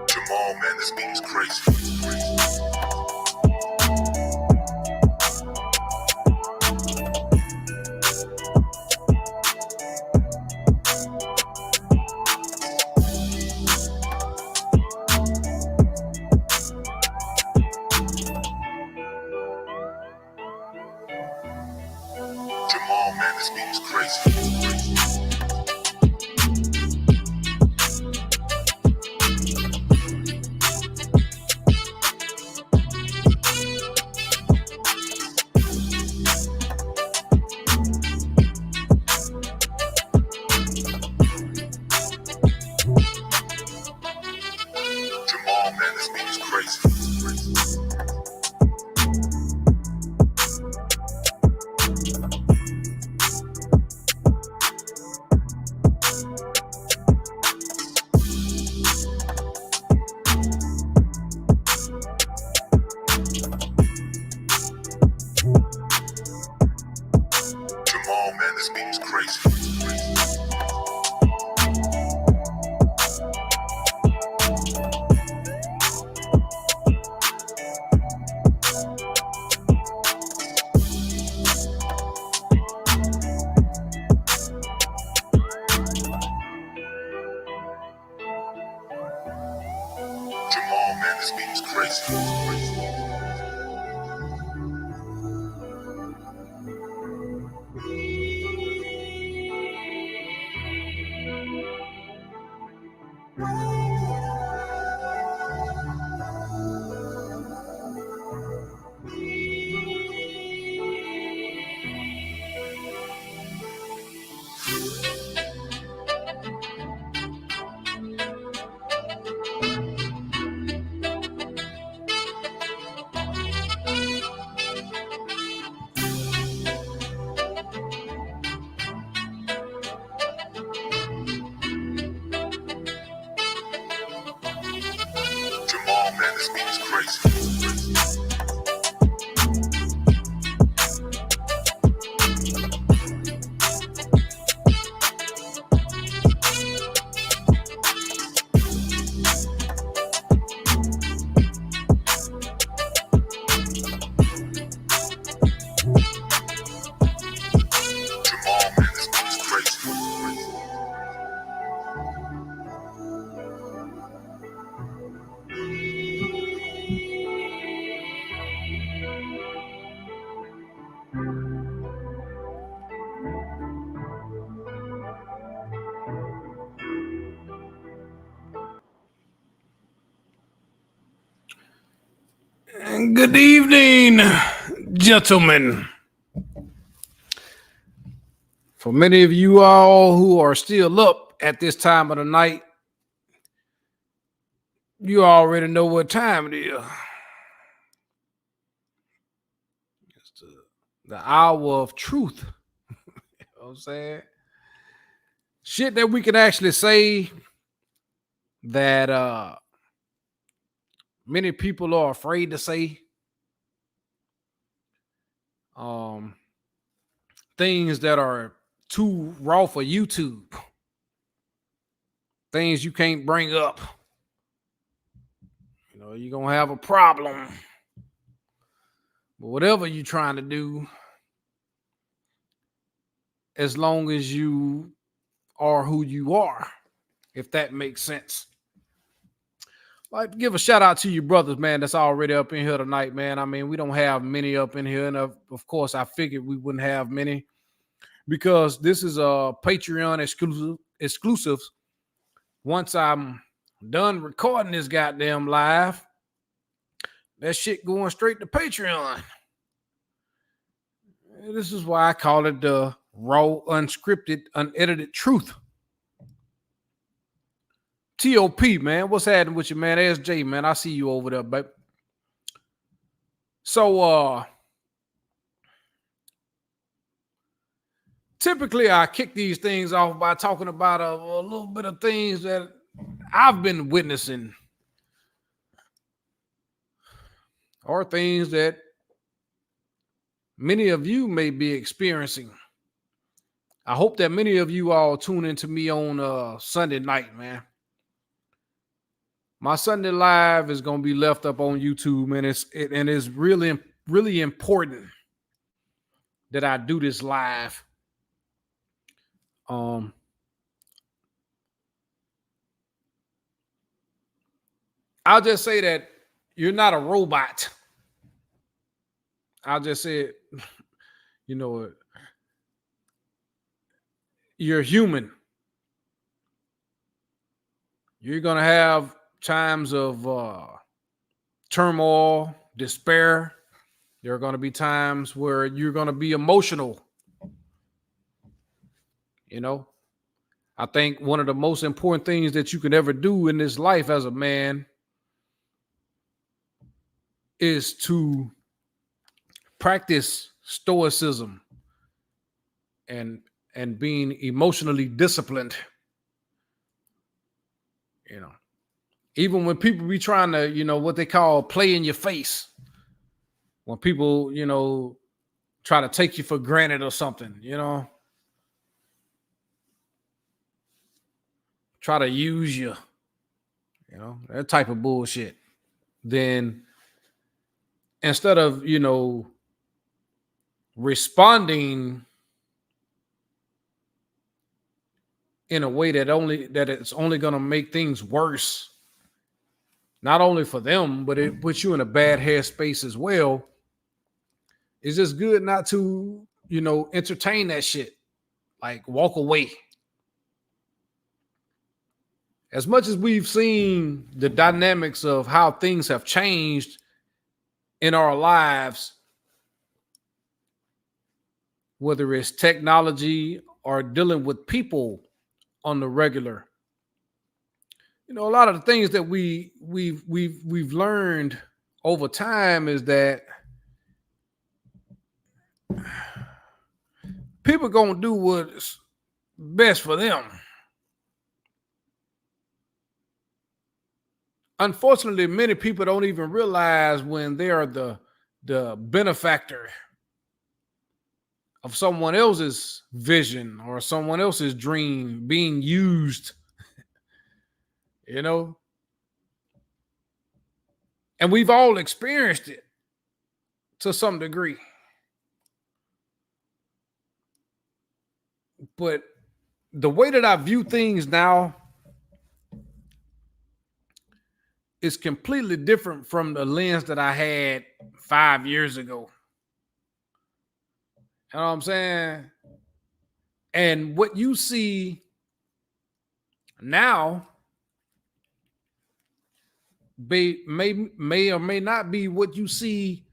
Jamal, man, this beat is crazy. Jamal, man, this beat is crazy. Jamal, man, this beat is crazy. Jamal, man, this beat is crazy. Jamal, man, this beat is crazy. Jamal, man, this beat is crazy. Jamal, man, this beat is crazy. Good evening, gentlemen. For many of you all who are still up at this time of the night, you already know what time it is. It's the hour of truth. You know what I'm saying? Shit that we can actually say that many people are afraid to say. Things that are too raw for YouTube. Things you can't bring up. You know, you're going to have a problem. But whatever you're trying to do, as long as you are who you are, if that makes sense. I'd like to give a shout out to you brothers, man, that's already up in here tonight, man. I mean, we don't have many up in here. And of course, I figured we wouldn't have many because this is a Patreon exclusive. Once I'm done recording this goddamn live, that shit going straight to Patreon. This is why I call it the raw, unscripted, unedited truth. TOP, man. What's happening with you, man? SJ, man. I see you over there, babe. So typically I kick these things off by talking about a little bit of things that I've been witnessing, or things that many of you may be experiencing. I hope that many of you all tune into me on Sunday night, man. My Sunday live is going to be left up on YouTube, and it's really, really important that I do this live. I'll just say that you're not a robot. I'll just say it, you're human. You're going to have times of turmoil, despair. There are going to be times where you're going to be emotional. I think one of the most important things that you can ever do in this life as a man is to practice stoicism and being emotionally disciplined. Even when people be trying to, what they call play in your face, when people, try to take you for granted or something, try to use you, that type of bullshit, then instead of, responding in a way that it's only going to make things worse, not only for them, but it puts you in a bad headspace as well. It's just good not to, entertain that shit. Like, walk away. As much as we've seen the dynamics of how things have changed in our lives, whether it's technology or dealing with people on the regular, a lot of the things that we've learned over time is that people gonna do what's best for them. Unfortunately, many people don't even realize when they are the benefactor of someone else's vision or someone else's dream being used, and we've all experienced it to some degree. But the way that I view things now is completely different from the lens that I had 5 years ago. You know what I'm saying? And what you see now may or may not be what you see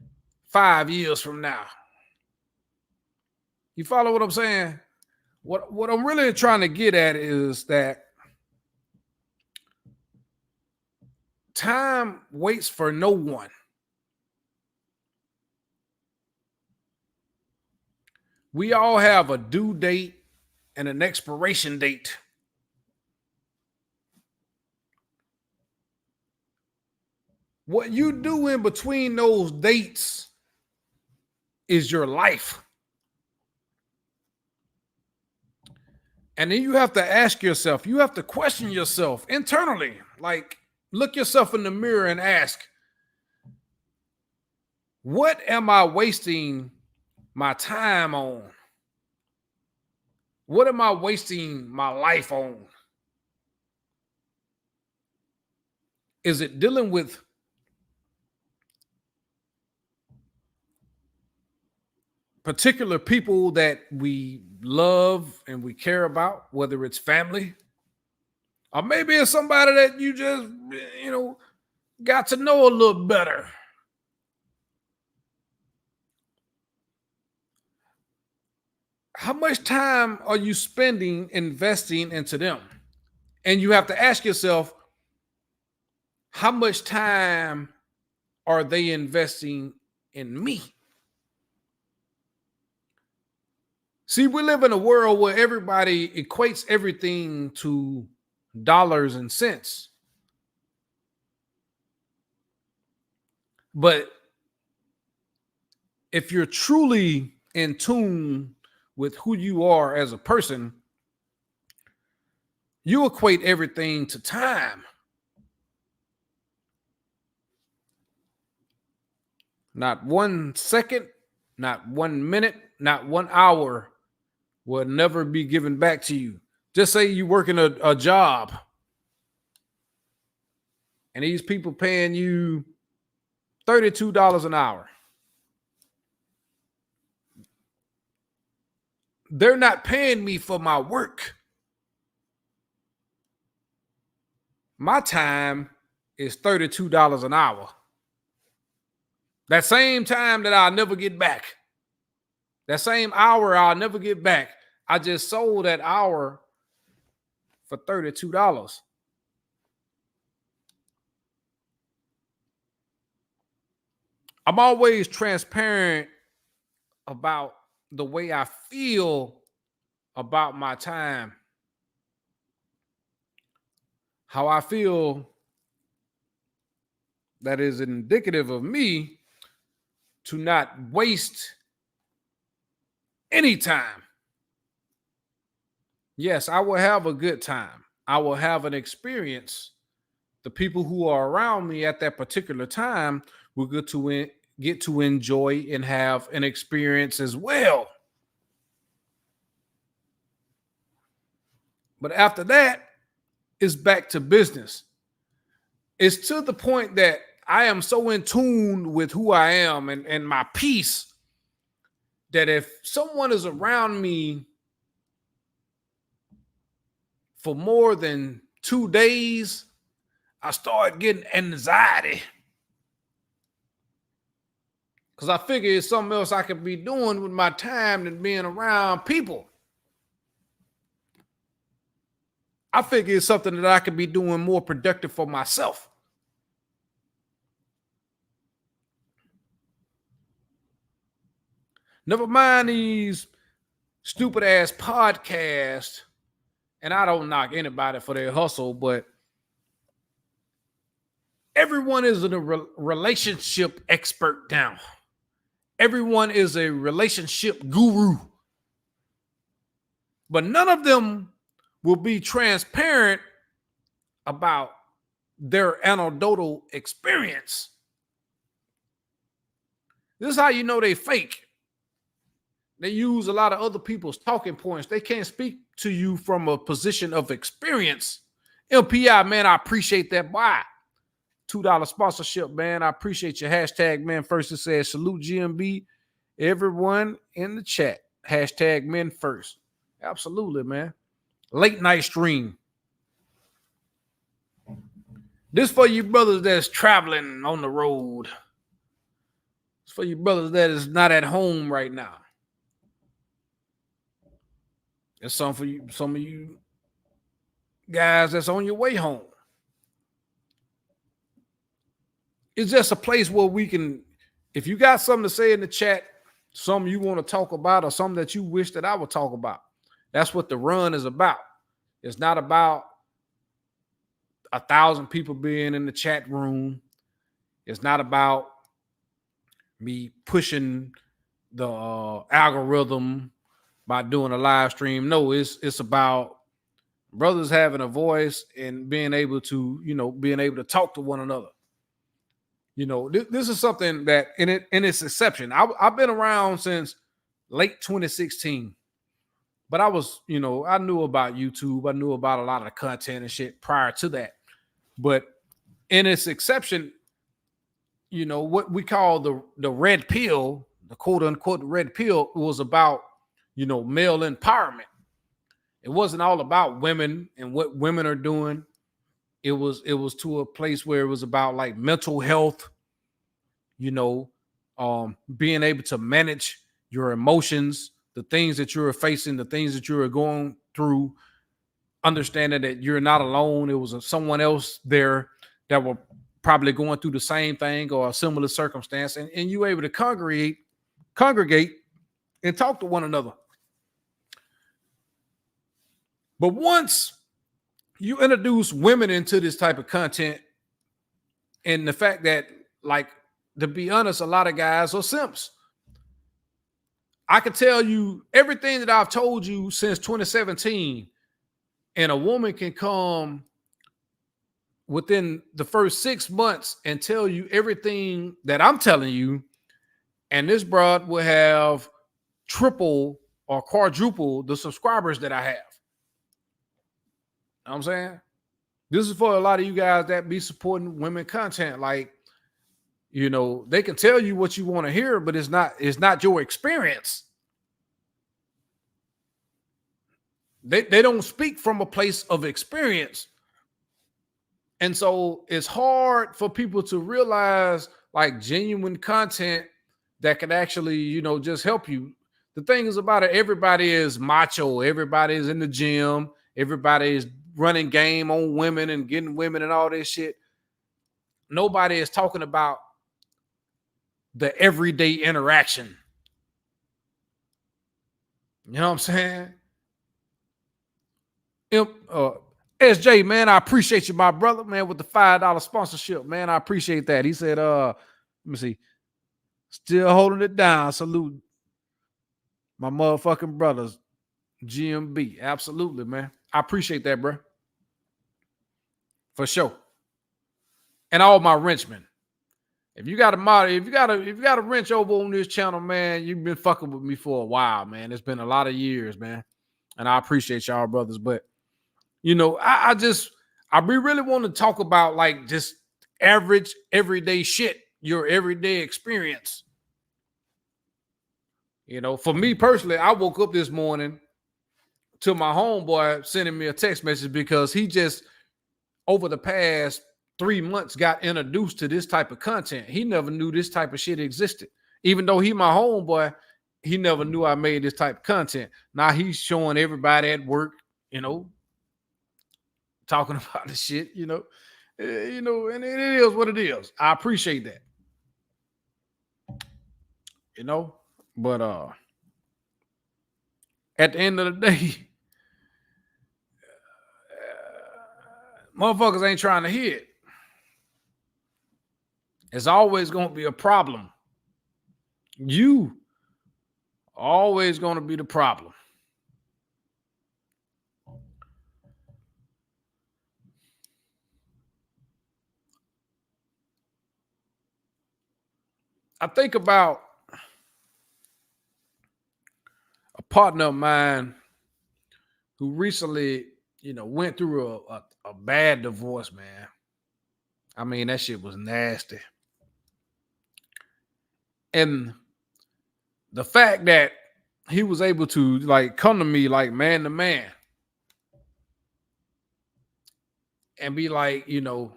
5 years from now. You follow what I'm saying? What I'm really trying to get at is that time waits for no one. We all have a due date and an expiration date. What you do in between those dates is your life. And then you have to ask yourself, you have to question yourself internally. Like, look yourself in the mirror and ask, what am I wasting my time on? What am I wasting my life on? Is it dealing with particular people that we love and we care about, whether it's family, Or maybe it's somebody that you just, got to know a little better. How much time are you spending investing into them? And you have to ask yourself, how much time are they investing in me? See, we live in a world where everybody equates everything to dollars and cents. But if you're truly in tune with who you are as a person, you equate everything to time. Not 1 second, not 1 minute, not 1 hour will never be given back to you. Just say you're working a job and these people paying you $32 an hour. They're not paying me for my work. My time is $32 an hour. That same time that I'll never get back. That same hour I'll never get back. I just sold that hour for $32. I'm always transparent about the way I feel about my time. How I feel that is indicative of me to not waste any time. Yes, I will have a good time. I will have an experience. The people who are around me at that particular time will get to enjoy and have an experience as well. But after that, it's back to business. It's to the point that I am so in tune with who I am and my peace that if someone is around me for more than 2 days, I start getting anxiety. Because I figure it's something else I could be doing with my time than being around people. I figure it's something that I could be doing more productive for myself. Never mind these stupid ass podcasts. And I don't knock anybody for their hustle, but everyone is a relationship expert now. Everyone is a relationship guru. But none of them will be transparent about their anecdotal experience. This is how you know they fake. They use a lot of other people's talking points. They can't speak to you from a position of experience. LPI, man, I appreciate that. Why? $2 sponsorship, man. I appreciate your hashtag, man. First, it says salute GMB. Everyone in the chat. Hashtag men first. Absolutely, man. Late night stream. This for you brothers that's traveling on the road. It's for you brothers that is not at home right now. It's some for you, some of you guys that's on your way home. It's just a place where we can, if you got something to say in the chat, something you want to talk about or something that you wish that I would talk about. That's what the run is about. It's not about 1,000 people being in the chat room. It's not about me pushing the algorithm by doing a live stream. No, it's about brothers having a voice and being able to talk to one another. This is something that in its exception. I've been around since late 2016, but I knew about YouTube. I knew about a lot of the content and shit prior to that. But in its exception, what we call the red pill, the quote unquote red pill, was about male empowerment. It wasn't all about women and what women are doing. It was to a place where it was about like mental health, you know, being able to manage your emotions, the things that you're facing, the things that you're going through, understanding that you're not alone. It was someone else there that were probably going through the same thing or a similar circumstance, and you were able to congregate and talk to one another. But once you introduce women into this type of content, and the fact that, like, to be honest, a lot of guys are simps. I can tell you everything that I've told you since 2017, and a woman can come within the first 6 months and tell you everything that I'm telling you, and this broad will have triple or quadruple the subscribers that I have. You know what I'm saying? This is for a lot of you guys that be supporting women content. Like, you know, they can tell you what you want to hear, but it's not your experience. They don't speak from a place of experience. And so it's hard for people to realize like genuine content that can actually, you know, just help you. The thing is about it, everybody is macho, everybody is in the gym, everybody is running game on women and getting women and all this shit. Nobody is talking about the everyday interaction. You know what I'm saying? SJ, man, I appreciate you, my brother, man, with the $5 sponsorship, man. I appreciate that. He said, let me see, still holding it down. Salute my motherfucking brothers, GMB. Absolutely, man. I appreciate that, bro. For sure. And all my wrenchmen. If you got a wrench over on this channel, man, you've been fucking with me for a while, man. It's been a lot of years, man. And I appreciate y'all, brothers. But you know, I really want to talk about like just average everyday shit, your everyday experience. You know, for me personally, I woke up this morning to my homeboy sending me a text message because he just over the past 3 months got introduced to this type of content. He never knew this type of shit existed. Even though he my homeboy, he never knew I made this type of content. Now he's showing everybody at work, you know, talking about the shit, you know, and it is what it is. I appreciate that, you know, but at the end of the day, motherfuckers ain't trying to hear it. It's always going to be a problem. You always going to be the problem. I think about a partner of mine who recently, you know, went through a bad divorce, man. I mean, that shit was nasty. And the fact that he was able to like come to me like man to man and be like, you know,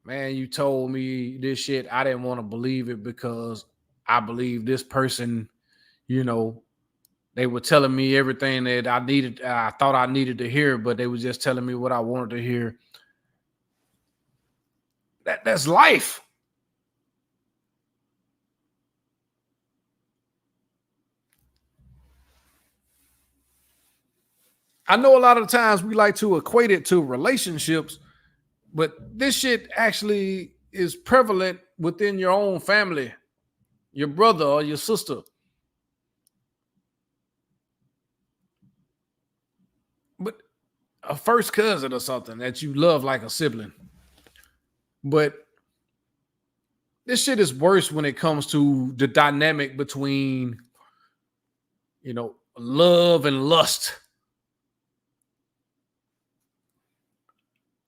man, you told me this shit. I didn't want to believe it because I believe this person, you know, they were telling me everything that I thought I needed to hear, but they were just telling me what I wanted to hear. That's life. I know a lot of times we like to equate it to relationships, but this shit actually is prevalent within your own family, your brother or your sister. But a first cousin or something that you love like a sibling. But this shit is worse when it comes to the dynamic between, you know, love and lust.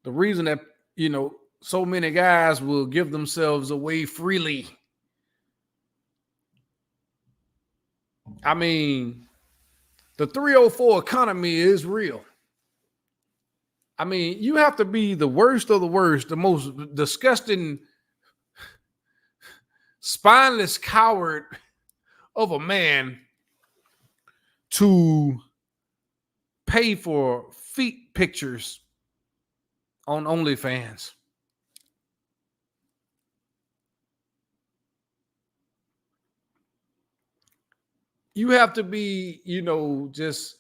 The reason that, you know, so many guys will give themselves away freely. I mean, The 304 economy is real. I mean, you have to be the worst of the worst, the most disgusting, spineless coward of a man to pay for feet pictures on OnlyFans. You have to be, just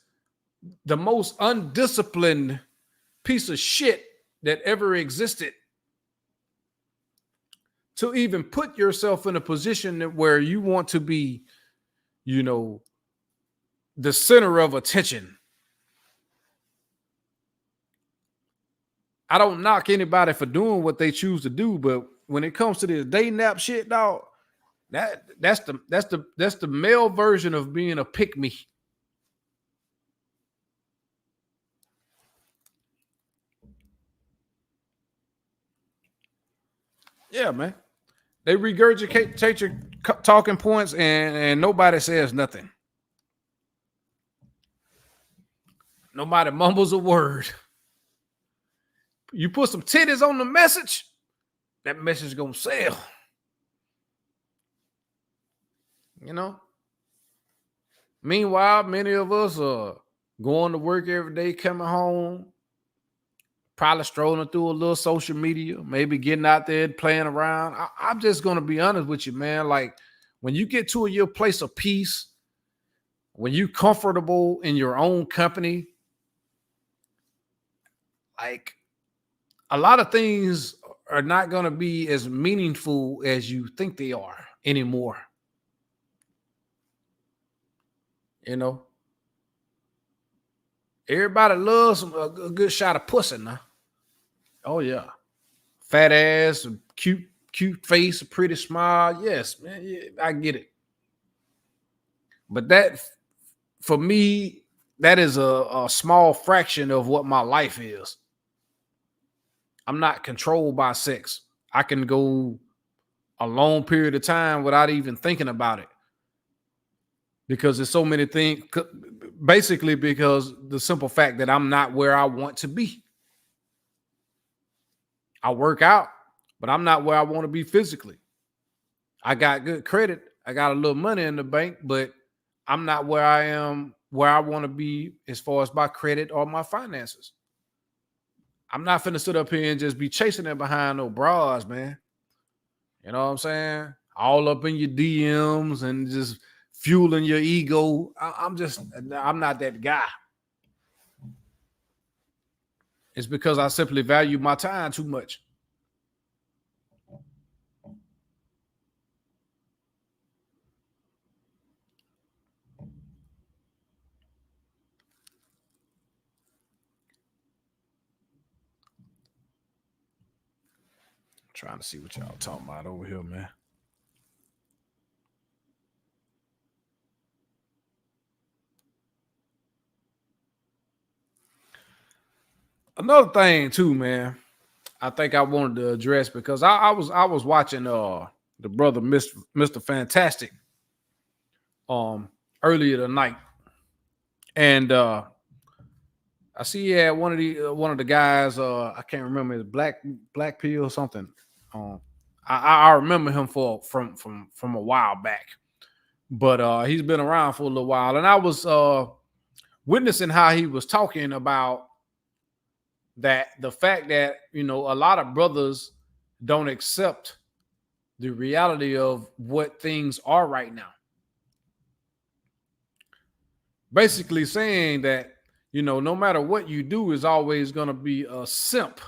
the most undisciplined piece of shit that ever existed to even put yourself in a position where you want to be, the center of attention. I don't knock anybody for doing what they choose to do, but when it comes to this day nap shit, dog, that's the male version of being a pick me. Yeah, man. They regurgitate your talking points and nobody says nothing. Nobody mumbles a word. You put some titties on the message, that message is gonna sell. Meanwhile, many of us are going to work every day, coming home, probably strolling through a little social media, maybe getting out there and playing around. I'm just going to be honest with you, man. Like, when you get to your place of peace, when you're comfortable in your own company, like, a lot of things are not going to be as meaningful as you think they are anymore. Everybody loves a good shot of pussy now. Oh yeah, fat ass, cute face, a pretty smile. Yes, man, yeah, I get it. But that, for me, that is a small fraction of what my life is. I'm not controlled by sex. I can go a long period of time without even thinking about it, because there's so many things. Basically, because the simple fact that I'm not where I want to be. I work out, but I'm not where I want to be physically. I got good credit. I got a little money in the bank, but I'm not where I want to be as far as my credit or my finances. I'm not finna sit up here and just be chasing it behind no bras, man. You know what I'm saying? All up in your DMs and just fueling your ego. I'm not that guy. It's because I simply value my time too much. Trying to see what y'all talking about over here, man. Another thing too, man, I think I wanted to address, because I was watching the brother Mr. Fantastic earlier tonight, and I see he had one of the guys, I can't remember, his Black Pill or something. I remember him from a while back, but he's been around for a little while, and I was witnessing how he was talking about that, the fact that a lot of brothers don't accept the reality of what things are right now. Basically saying that no matter what you do, is always going to be a simp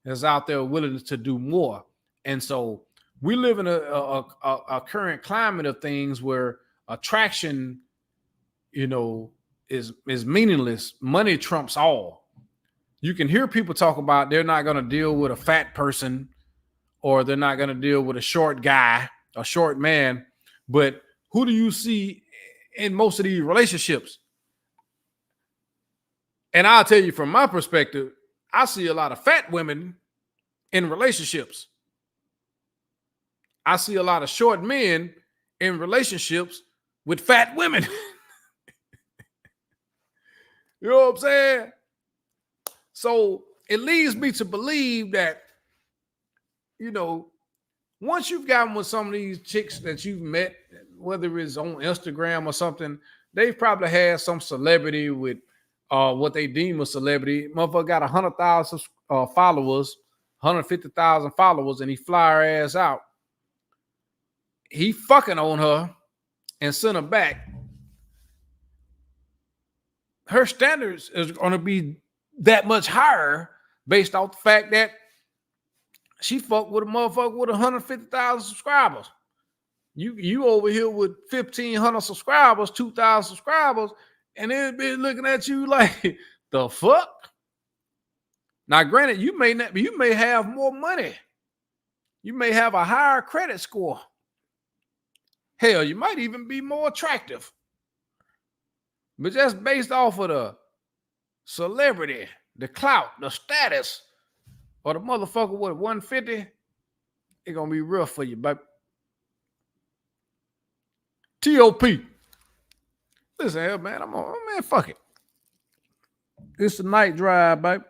that's out there willing to do more. And so we live in a current climate of things where attraction is meaningless. Money trumps all. You can hear people talk about they're not going to deal with a fat person, or they're not going to deal with a short guy, a short man. But who do you see in most of these relationships? And I'll tell you, from my perspective, I see a lot of fat women in relationships. I see a lot of short men in relationships with fat women. You know what I'm saying? So it leads me to believe that, you know, once you've gotten with some of these chicks that you've met, whether it's on Instagram or something, they've probably had some celebrity with what they deem a celebrity. Motherfucker got 100,000 followers, 150,000 followers, and he fly her ass out. He fucking on her and sent her back. Her standards is going to be that much higher based off the fact that she fucked with a motherfucker with 150,000 subscribers. You over here with 1,500 subscribers, 2,000 subscribers, and they'll be looking at you like, the fuck? Now, granted, you may have more money. You may have a higher credit score. Hell, you might even be more attractive. But just based off of the celebrity, the clout, the status, or the motherfucker with 150, it's gonna be rough for you, baby. T.O.P. Listen here, man. Man, fuck it. It's the night drive, baby.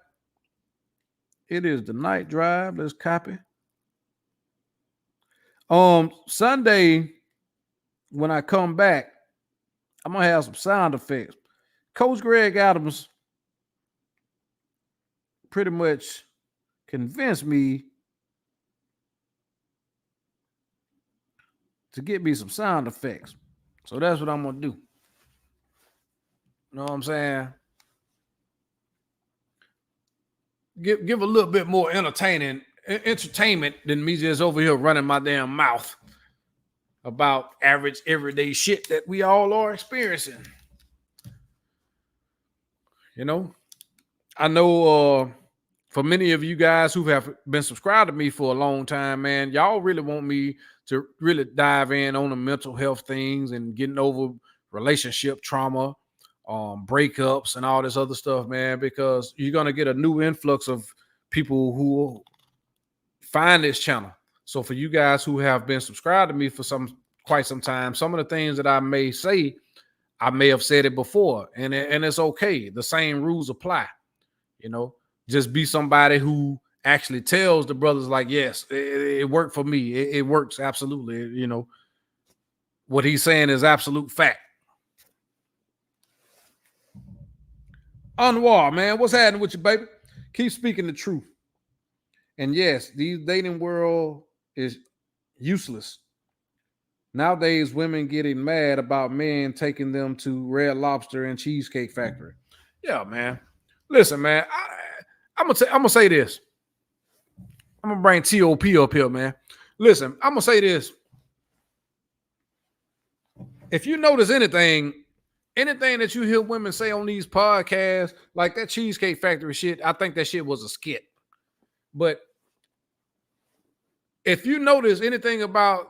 It is the night drive. Let's copy. Sunday, when I come back, I'm gonna have some sound effects. Coach Greg Adams pretty much convinced me to get me some sound effects. So that's what I'm gonna do. You know what I'm saying? Give a little bit more entertainment than me just over here running my damn mouth about average everyday shit that we all are experiencing. You know, I know for many of you guys who have been subscribed to me for a long time, man, y'all really want me to really dive in on the mental health things and getting over relationship trauma, breakups and all this other stuff, man, because you're going to get a new influx of people who find this channel. So for you guys who have been subscribed to me for quite some time, some of the things that I may say, I may have said it before, and it's okay. The same rules apply. You know, just be somebody who actually tells the brothers like, yes, it worked for me. It works. Absolutely. You know, what he's saying is absolute fact. Anwar, man, what's happening with you, baby? Keep speaking the truth. And yes, the dating world is useless. Nowadays, women getting mad about men taking them to Red Lobster and Cheesecake Factory. Yeah, man. Listen, man, I'm gonna say this. I'm gonna bring T.O.P. up here, man. Listen, I'm gonna say this. If you notice anything that you hear women say on these podcasts, like that Cheesecake Factory shit, I think that shit was a skit. But if you notice anything about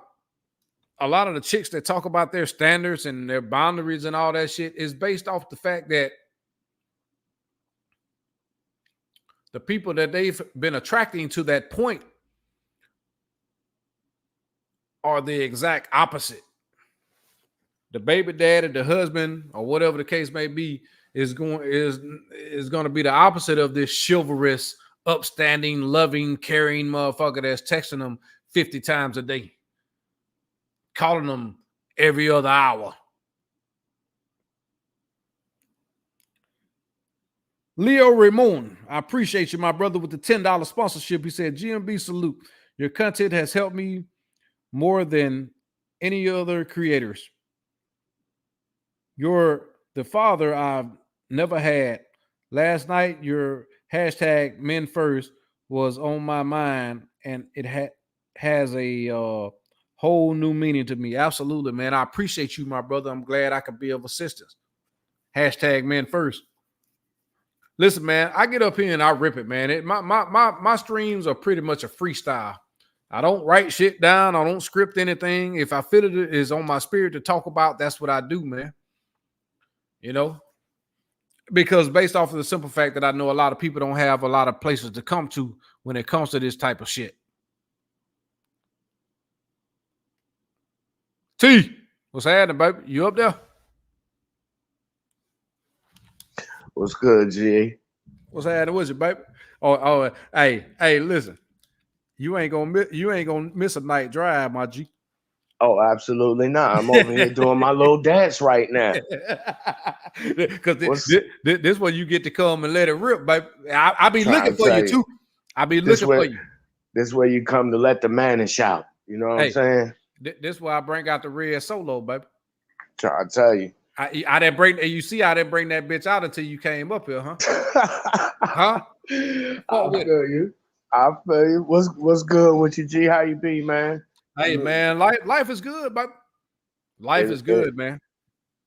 a lot of the chicks that talk about their standards and their boundaries and all that shit, is based off the fact that the people that they've been attracting to that point are the exact opposite. The baby daddy, the husband, or whatever the case may be, is going to be the opposite of this chivalrous, upstanding, loving, caring motherfucker that's texting them 50 times a day, calling them every other hour. Leo Ramon, I appreciate you, my brother, with the $10 sponsorship. He said, GMB salute. Your content has helped me more than any other creators. You're the father I've never had. Last night, your hashtag men first was on my mind, and it has a whole new meaning to me. Absolutely, man. I appreciate you, my brother. I'm glad I could be of assistance. Hashtag men first. Listen, man, I get up here and I rip it, man. My streams are pretty much a freestyle. I don't write shit down. I don't script anything. If I feel it is on my spirit to talk about, that's what I do, man. You know, because based off of the simple fact that I know a lot of people don't have a lot of places to come to when it comes to this type of shit. T, what's happening, baby? You up there? What's good, G? What's happening with you, baby? Hey, listen. You ain't gonna miss a night drive, my G. Oh, absolutely not. I'm over here doing my little dance right now. Because What's this one you get to come and let it rip, baby. I be looking trying to for tell you you? too. I be This looking for way, you. this way you come to let the man and shout. You know what I'm Hey, saying? this why I bring out the red solo, baby. Trying to tell you. I didn't bring. You see, I didn't bring that bitch out until you came up here, huh? Huh? I Fuck with it. feel you. I feel you. What's good with you, G? How you be, man? Hey, man, life is good, baby. Life is It, good, man.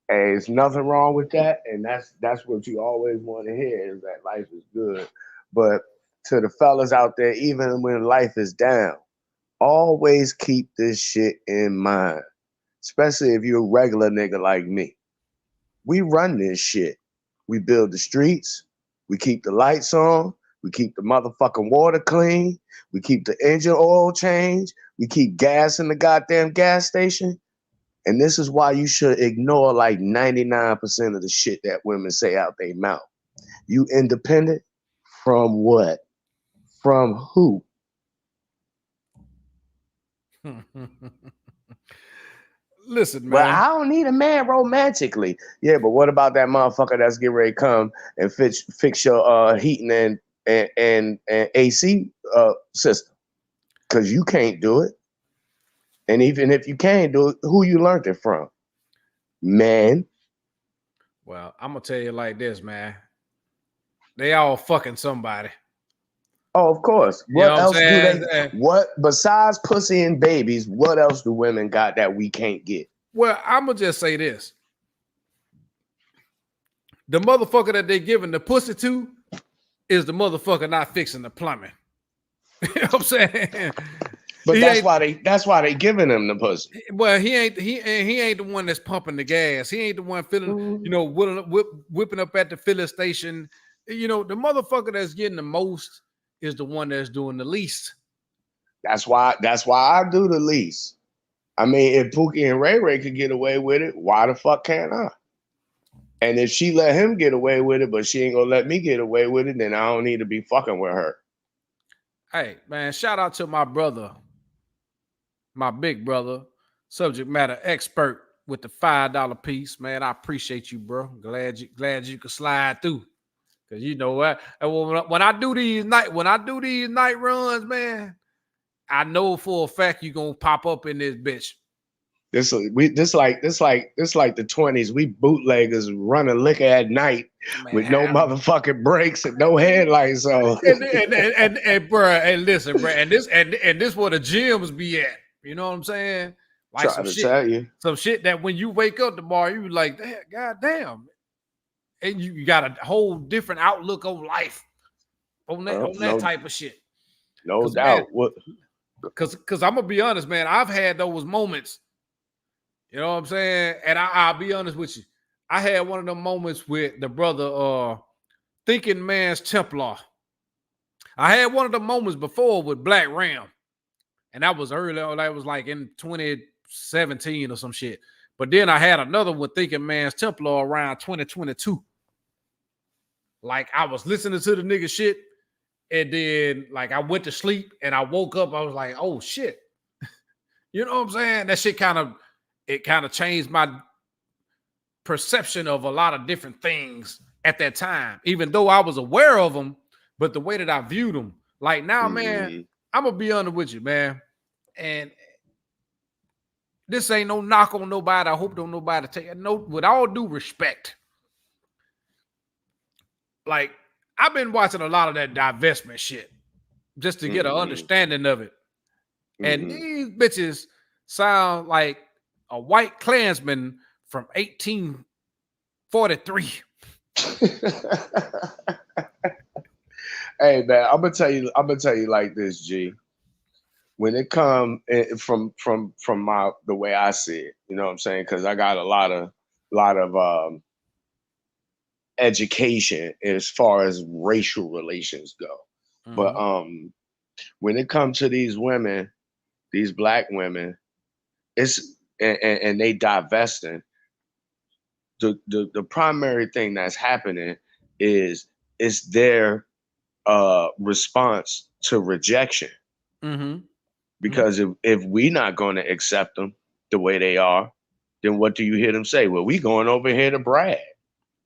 hey, there's nothing wrong with that, and that's what you always want to hear is that life is good. But to the fellas out there, even when life is down, always keep this shit in mind. Especially if you're a regular nigga like me. We run this shit. We build the streets. We keep the lights on. We keep the motherfucking water clean. We keep the engine oil changed. We keep gas in the goddamn gas station. And this is why you should ignore like 99% of the shit that women say out their mouth. You independent from what? From who? Listen, Well, man. I don't need a man romantically. Yeah, but what about that motherfucker that's getting ready to come and fix your heating and AC system? Because you can't do it. And even if you can do it, who you learned it from? Man. Well, I'm gonna tell you like this, man. They all fucking somebody. Oh, of course. You know What what I'm else do saying? they? What besides pussy and babies? What else do women got that we can't get? Well, I'm gonna just say this: the motherfucker that they giving the pussy to is the motherfucker not fixing the plumbing. You know what I'm saying? But He ain't. that's why they giving them the pussy. Well, he ain't the one that's pumping the gas. He ain't the one feeling, whipping up at the filling station. You know, the motherfucker that's getting the most is the one that's doing the least. That's why I do the least. I mean, if Pookie and Ray Ray could get away with it, why the fuck can't I? And if she let him get away with it, but she ain't gonna let me get away with it, then I don't need to be fucking with her. Hey, man, shout out to my brother, my big brother, subject matter expert with the $5 piece. Man, I appreciate you, bro. Glad you could slide through. Cause you know what? When I do these night runs, man, I know for a fact you're gonna pop up in this bitch. This like the 20s. We bootleggers running liquor at night with no motherfucking brakes and no headlights on. and bro, and listen, bro, and this where the gyms be at. You know what I'm saying? Like Trying to tell you. some shit that when you wake up tomorrow, you like, God damn. And you got a whole different outlook on life on that type of shit. No doubt. Because I'm gonna be honest, man. I've had those moments. You know what I'm saying? And I'll be honest with you. I had one of them moments with the brother Thinking Man's Templar. I had one of the moments before with Black Ram. And that was early. That was like in 2017 or some shit. But then I had another one Thinking Man's Templar around 2022. Like I was listening to the nigga shit. And then like I went to sleep and I woke up. I was like, oh shit. You know what I'm saying? That shit kind of changed my perception of a lot of different things at that time, even though I was aware of them, but the way that I viewed them, like now, man, I'm gonna be honest with you, man. And this ain't no knock on nobody. I hope don't nobody take it. No, with all due respect. Like, I've been watching a lot of that divestment shit just to get an understanding of it. And these bitches sound like a white Klansman from 1843. Hey man, I'm gonna tell you like this, G. When it come from the way I see it, you know what I'm saying? Because I got a lot of education as far as racial relations go. But when it comes to these women, these black women, it's and they divesting. The primary thing that's happening is it's their response to rejection. Mm-hmm. Because if we not going to accept them the way they are, then what do you hear them say? Well, we going over here to Brad.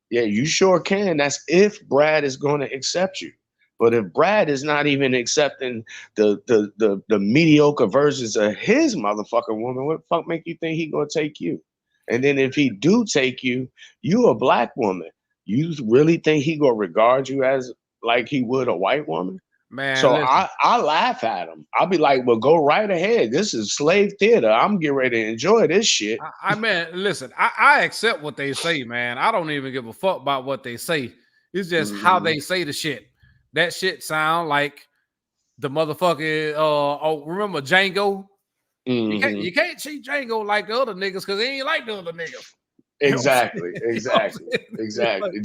Yeah, you sure can. That's if Brad is going to accept you. But if Brad is not even accepting the mediocre versions of his motherfucking woman, what the fuck make you think he gonna take you? And then if he do take you, you a black woman. You really think he gonna regard you as like he would a white woman? Man, So listen. I laugh at him. I'll be like, well, go right ahead. This is slave theater. I'm getting ready to enjoy this shit. I mean, listen, I accept what they say, man. I don't even give a fuck about what they say. It's just how Mhm. they say the shit. That shit sound like the motherfucker. Oh, remember Django? Mhm. You can't treat Django like the other niggas because he ain't like the other niggas. You know what I'm Exactly. saying? You know what I'm Exactly. saying? It's like, Exactly.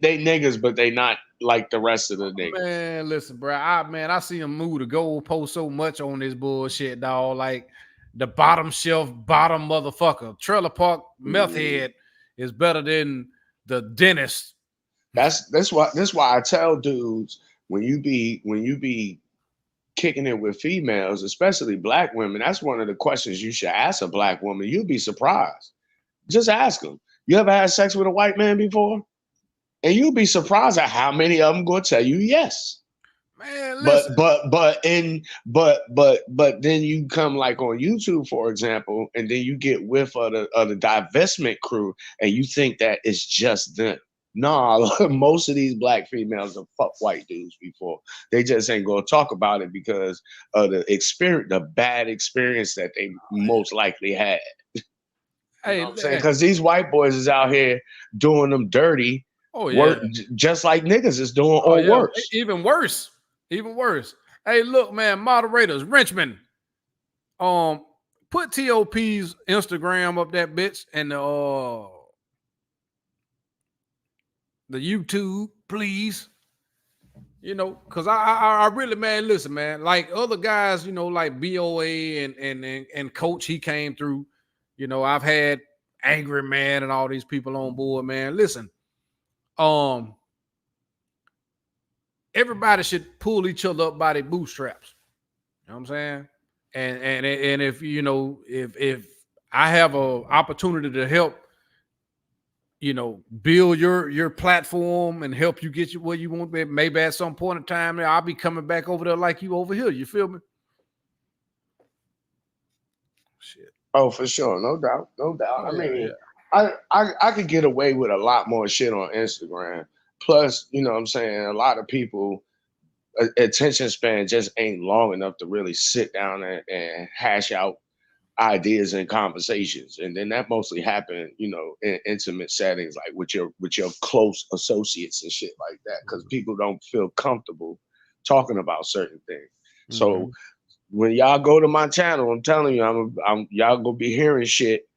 They niggas, but they not like the rest of the niggas. man, listen, bro. I see him move the goalpost so much on this bullshit, dog. Like the bottom shelf, bottom motherfucker. Trailer Park meth Mhm. head is better than the dentist. That's why I tell dudes when you be kicking it with females, especially black women, that's one of the questions you should ask a black woman. You'll be surprised. Just ask them. You ever had sex with a white man before? And you'll be surprised at how many of them going to tell you yes. Man, But listen. then you come like on YouTube, for example, and then you get whiff of the divestment crew, and you think that it's just them. Nah, most of these black females have fucked white dudes before. They just ain't gonna talk about it because of the experience, the bad experience that they most likely had. You know Hey, what I'm saying? Because these white boys is out here doing them dirty oh yeah. work, just like niggas is doing Oh or yeah. worse. Even worse. Even worse. Hey, look, man, moderators, Richmond. Um, put TOP's Instagram up that bitch and the YouTube, please. You know, cause I really, man, listen, man, like other guys, you know, like BOA and Coach, he came through. You know, I've had Angry Man and all these people on board, man. Listen, um, everybody should pull each other up by their bootstraps. You know what I'm saying? And if you know, if I have a opportunity to help, you know, build your platform and help you get you where you want, maybe at some point in time, I'll be coming back over there like you over here. You feel me? Shit. Oh, for sure, no doubt, no doubt. Oh I yeah, yeah. mean, I could get away with a lot more shit on Instagram. Plus, you know what I'm saying, a lot of people attention span just ain't long enough to really sit down and hash out ideas and conversations. And then that mostly happen, you know, in intimate settings like with your close associates and shit like that, because people don't feel comfortable talking about certain things. So Mhm. when y'all go to my channel, I'm telling you, I'm y'all gonna be hearing shit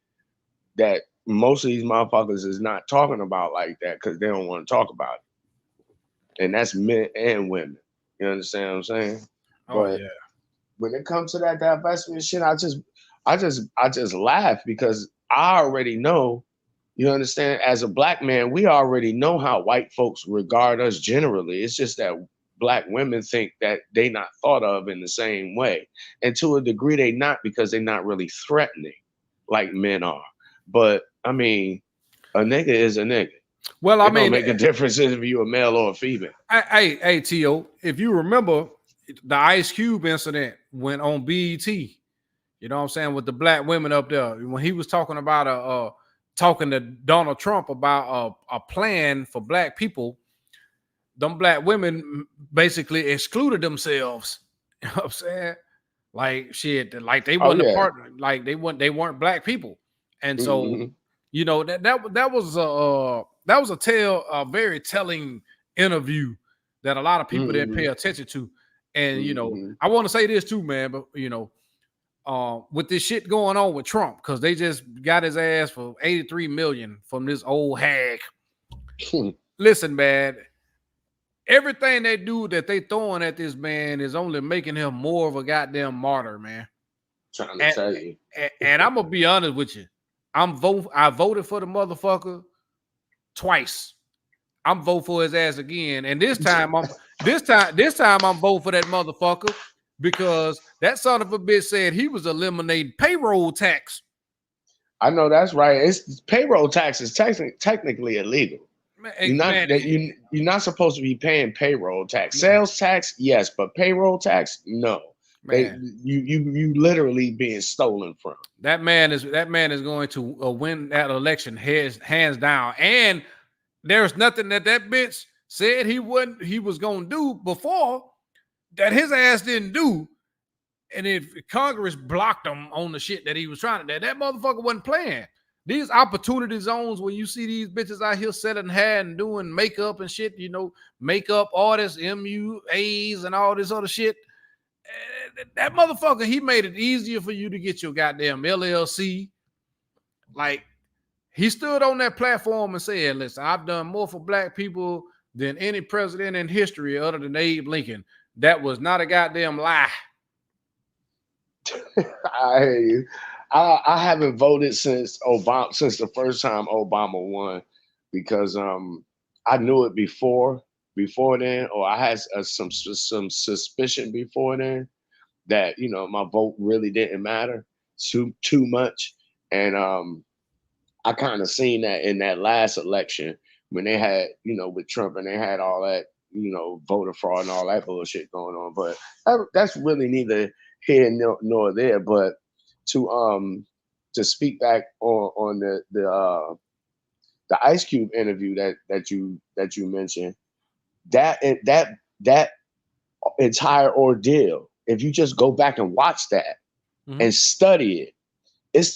that most of these motherfuckers is not talking about like that because they don't want to talk about it. And that's men and women. You understand what I'm saying? Oh But yeah. when it comes to that divestment shit, I just laugh because I already know, you understand, as a black man, we already know how white folks regard us generally. It's just that black women think that they not thought of in the same way. And to a degree they not, because they're not really threatening like men are. But I mean, a nigga is a nigga. Well, I It don't mean, make a difference if you a male or a female. hey, T.O., if you remember the Ice Cube incident went on BET, you know what I'm saying, with the black women up there, when he was talking about talking to Donald Trump about a plan for black people, them black women basically excluded themselves. You know what I'm saying? Like shit, like they Oh wasn't a yeah. part, like they weren't black people. And so, Mhm. you know, that was a very telling interview that a lot of people didn't pay Mhm. attention to. And you know, Mhm. I want to say this too, man, but you know, with this shit going on with Trump, because they just got his ass for 83 million from this old hag. Listen, man, everything they do that they throwing at this man is only making him more of a goddamn martyr, man. Trying to And, tell you. and I'm gonna be honest with you. I voted for the motherfucker twice. I'm vote for his ass again. And this time I'm vote for that motherfucker because that son of a bitch said he was eliminating payroll tax. I know that's right. It's payroll tax is technically illegal. You're not supposed to be paying payroll tax. Sales tax, yes, but payroll tax, no. You literally being stolen from. That man is going to win that election hands down. And there's nothing that bitch said he was gonna do before that his ass didn't do. And if Congress blocked him on the shit that he was trying to, that motherfucker wasn't playing. These opportunity zones where you see these bitches out here selling hair and doing makeup and shit, you know, makeup artists, MUAs and all this other shit. That motherfucker, he made it easier for you to get your goddamn LLC. Like, he stood on that platform and said, listen, I've done more for black people than any president in history other than Abe Lincoln. That was not a goddamn lie. I hear you. I haven't voted since the first time Obama won, because I knew it before then, or I had some suspicion before then that, you know, my vote really didn't matter too much. And I kind of seen that in that last election when they had, you know, with Trump, and they had all that, you know, voter fraud and all that bullshit going on. But that's really neither here nor there. But to speak back on the Ice Cube interview that you mentioned, that entire ordeal, if you just go back and watch that and study it, it's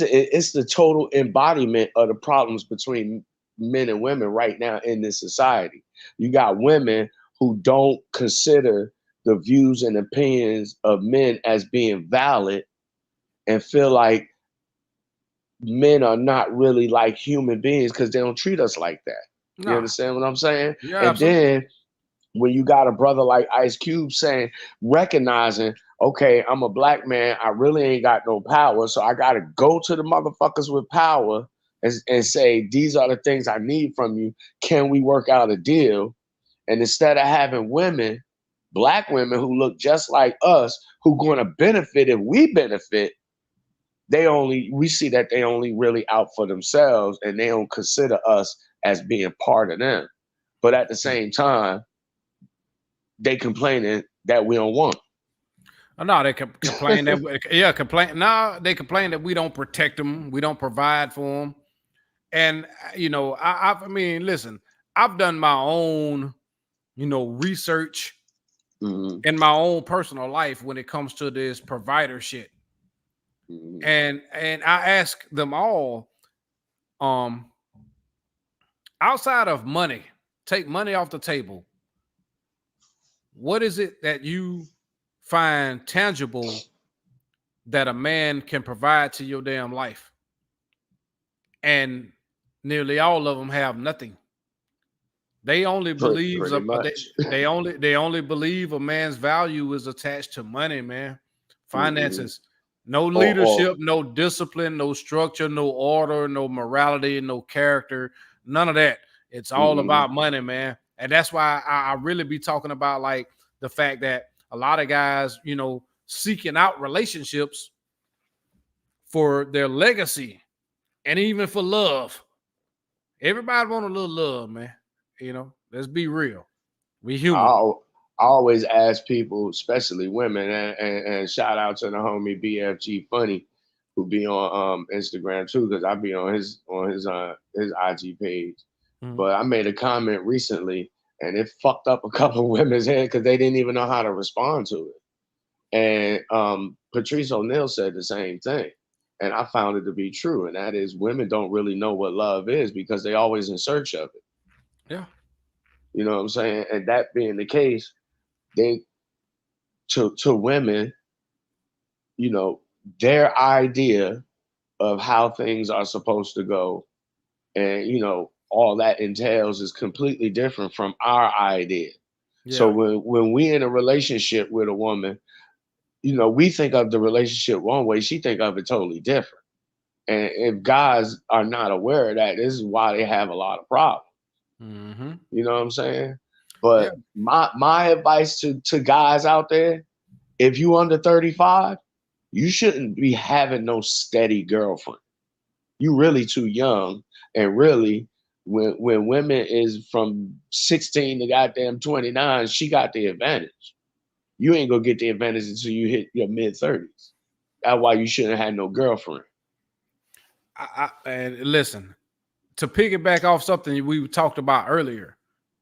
the total embodiment of the problems between men and women right now in this society. You got women who don't consider the views and opinions of men as being valid and feel like men are not really like human beings because they don't treat us like that. You understand what I'm saying? Yeah, and absolutely. Then when you got a brother like Ice Cube saying, recognizing, okay, I'm a black man, I really ain't got no power, so I got to go to the motherfuckers with power and say, these are the things I need from you. Can we work out a deal? And instead of having women, black women who look just like us, who going to benefit if we benefit, we see that they only really out for themselves, and they don't consider us as being part of them. But at the same time, they complaining that we don't want. No, they complain that No, they complain that we don't protect them, we don't provide for them. And you know, I mean, listen, I've done my own, you know, research in my own personal life when it comes to this provider shit. And I ask them all, outside of money, take money off the table. What is it that you find tangible that a man can provide to your damn life? And nearly all of them have nothing. They only believe they only believe a man's value is attached to money, man. Finances. No leadership, no discipline, no structure, no order, no morality, no character, none of that. It's all about money, man. And that's why I really be talking about, like, the fact that a lot of guys, you know, seeking out relationships for their legacy and even for love. Everybody want a little love, man. You know, let's be real. We human. I always ask people, especially women, and shout out to the homie BFG Funny, who be on Instagram too, because I be on his IG page. But I made a comment recently, and it fucked up a couple of women's head because they didn't even know how to respond to it. And Patrice O'Neal said the same thing, and I found it to be true. And that is, women don't really know what love is because they always in search of it. Yeah. You know what I'm saying? And that being the case, they to women, you know, their idea of how things are supposed to go, and you know, all that entails is completely different from our idea. Yeah. So when we in a relationship with a woman, you know, we think of the relationship one way, she think of it totally different. And if guys are not aware of that, this is why they have a lot of problems. Mm-hmm. You know what I'm saying? Yeah. But my advice to guys out there, if you under 35, you shouldn't be having no steady girlfriend. You really too young, and really when women is from 16 to goddamn 29, she got the advantage. You ain't gonna get the advantage until you hit your mid-30s. That's why you shouldn't have had no girlfriend. And listen, to piggyback off something we talked about earlier,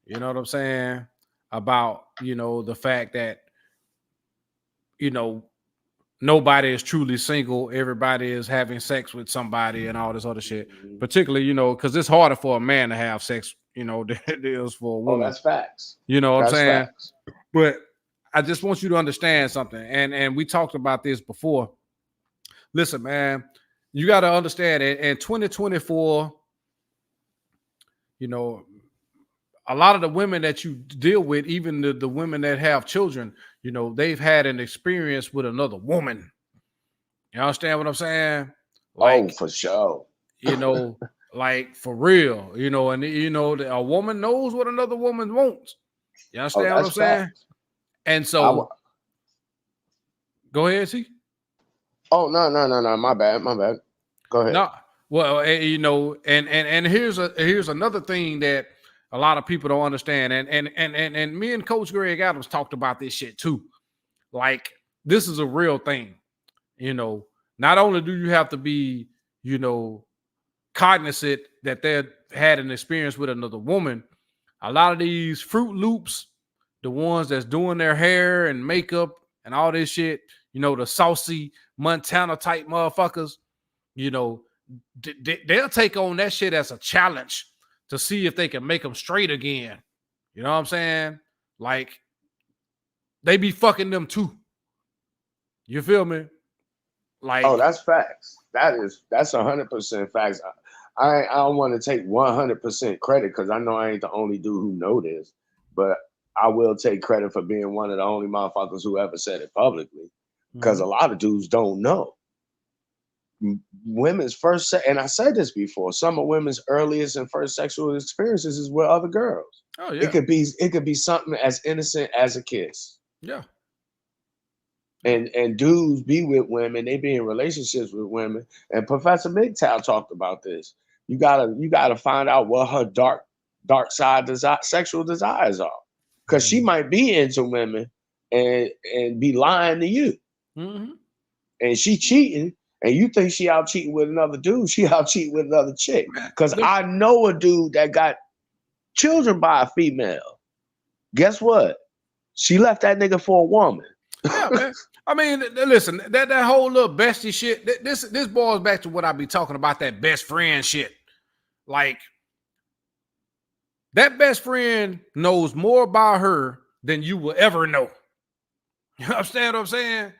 you know what I'm saying? About, the fact that, nobody is truly single. Everybody is having sex with somebody and all this other shit. Mhm. Particularly, because it's harder for a man to have sex, than it is for a Oh, woman. that's facts. You know what I'm That's saying? facts. But I just want you to understand something. And we talked about this before. Listen, man, you got to understand it. In 2024, a lot of the women that you deal with, even the women that have children, they've had an experience with another woman. You understand what I'm saying? Oh, Like, for sure. like for real, and a woman knows what another woman wants. You Oh, understand what I'm that's saying? facts. And I so, w- go ahead, see. oh, no. My bad. Go ahead. No, well, and here's another thing that a lot of people don't understand, and me and Coach Greg Adams talked about this shit too. Like, this is a real thing. Not only do you have to be, cognizant that they had an experience with another woman, a lot of these Fruit Loops, the ones that's doing their hair and makeup and all this shit, the saucy Montana type motherfuckers, you know, they'll take on that shit as a challenge to see if they can make them straight again. You know what I'm saying? Like, they be fucking them too. You feel me? Oh, Like, that's facts. That's 100% facts. I don't want to take 100% credit because I know I ain't the only dude who know this, but I will take credit for being one of the only motherfuckers who ever said it publicly. Because mhm. a lot of dudes don't know. Women's and I said this before, some of women's earliest and first sexual experiences is with other girls. Oh It yeah, could be something as innocent as a kiss. yeah. And dudes be with women, they be in relationships with women. And Professor MGTOW talked about this. You gotta find out what her dark side sexual desires are. Cause she might be into women and be lying to you. Mm-hmm. And she cheating, and you think she out cheating with another dude, she out cheating with another chick. Cause I know a dude that got children by a female. Guess what? She left that nigga for a woman. Yeah, man. I mean, listen, that whole little bestie shit. This boils back to what I be talking about, that best friend shit. Like, that best friend knows more about her than you will ever know. You understand what I'm saying?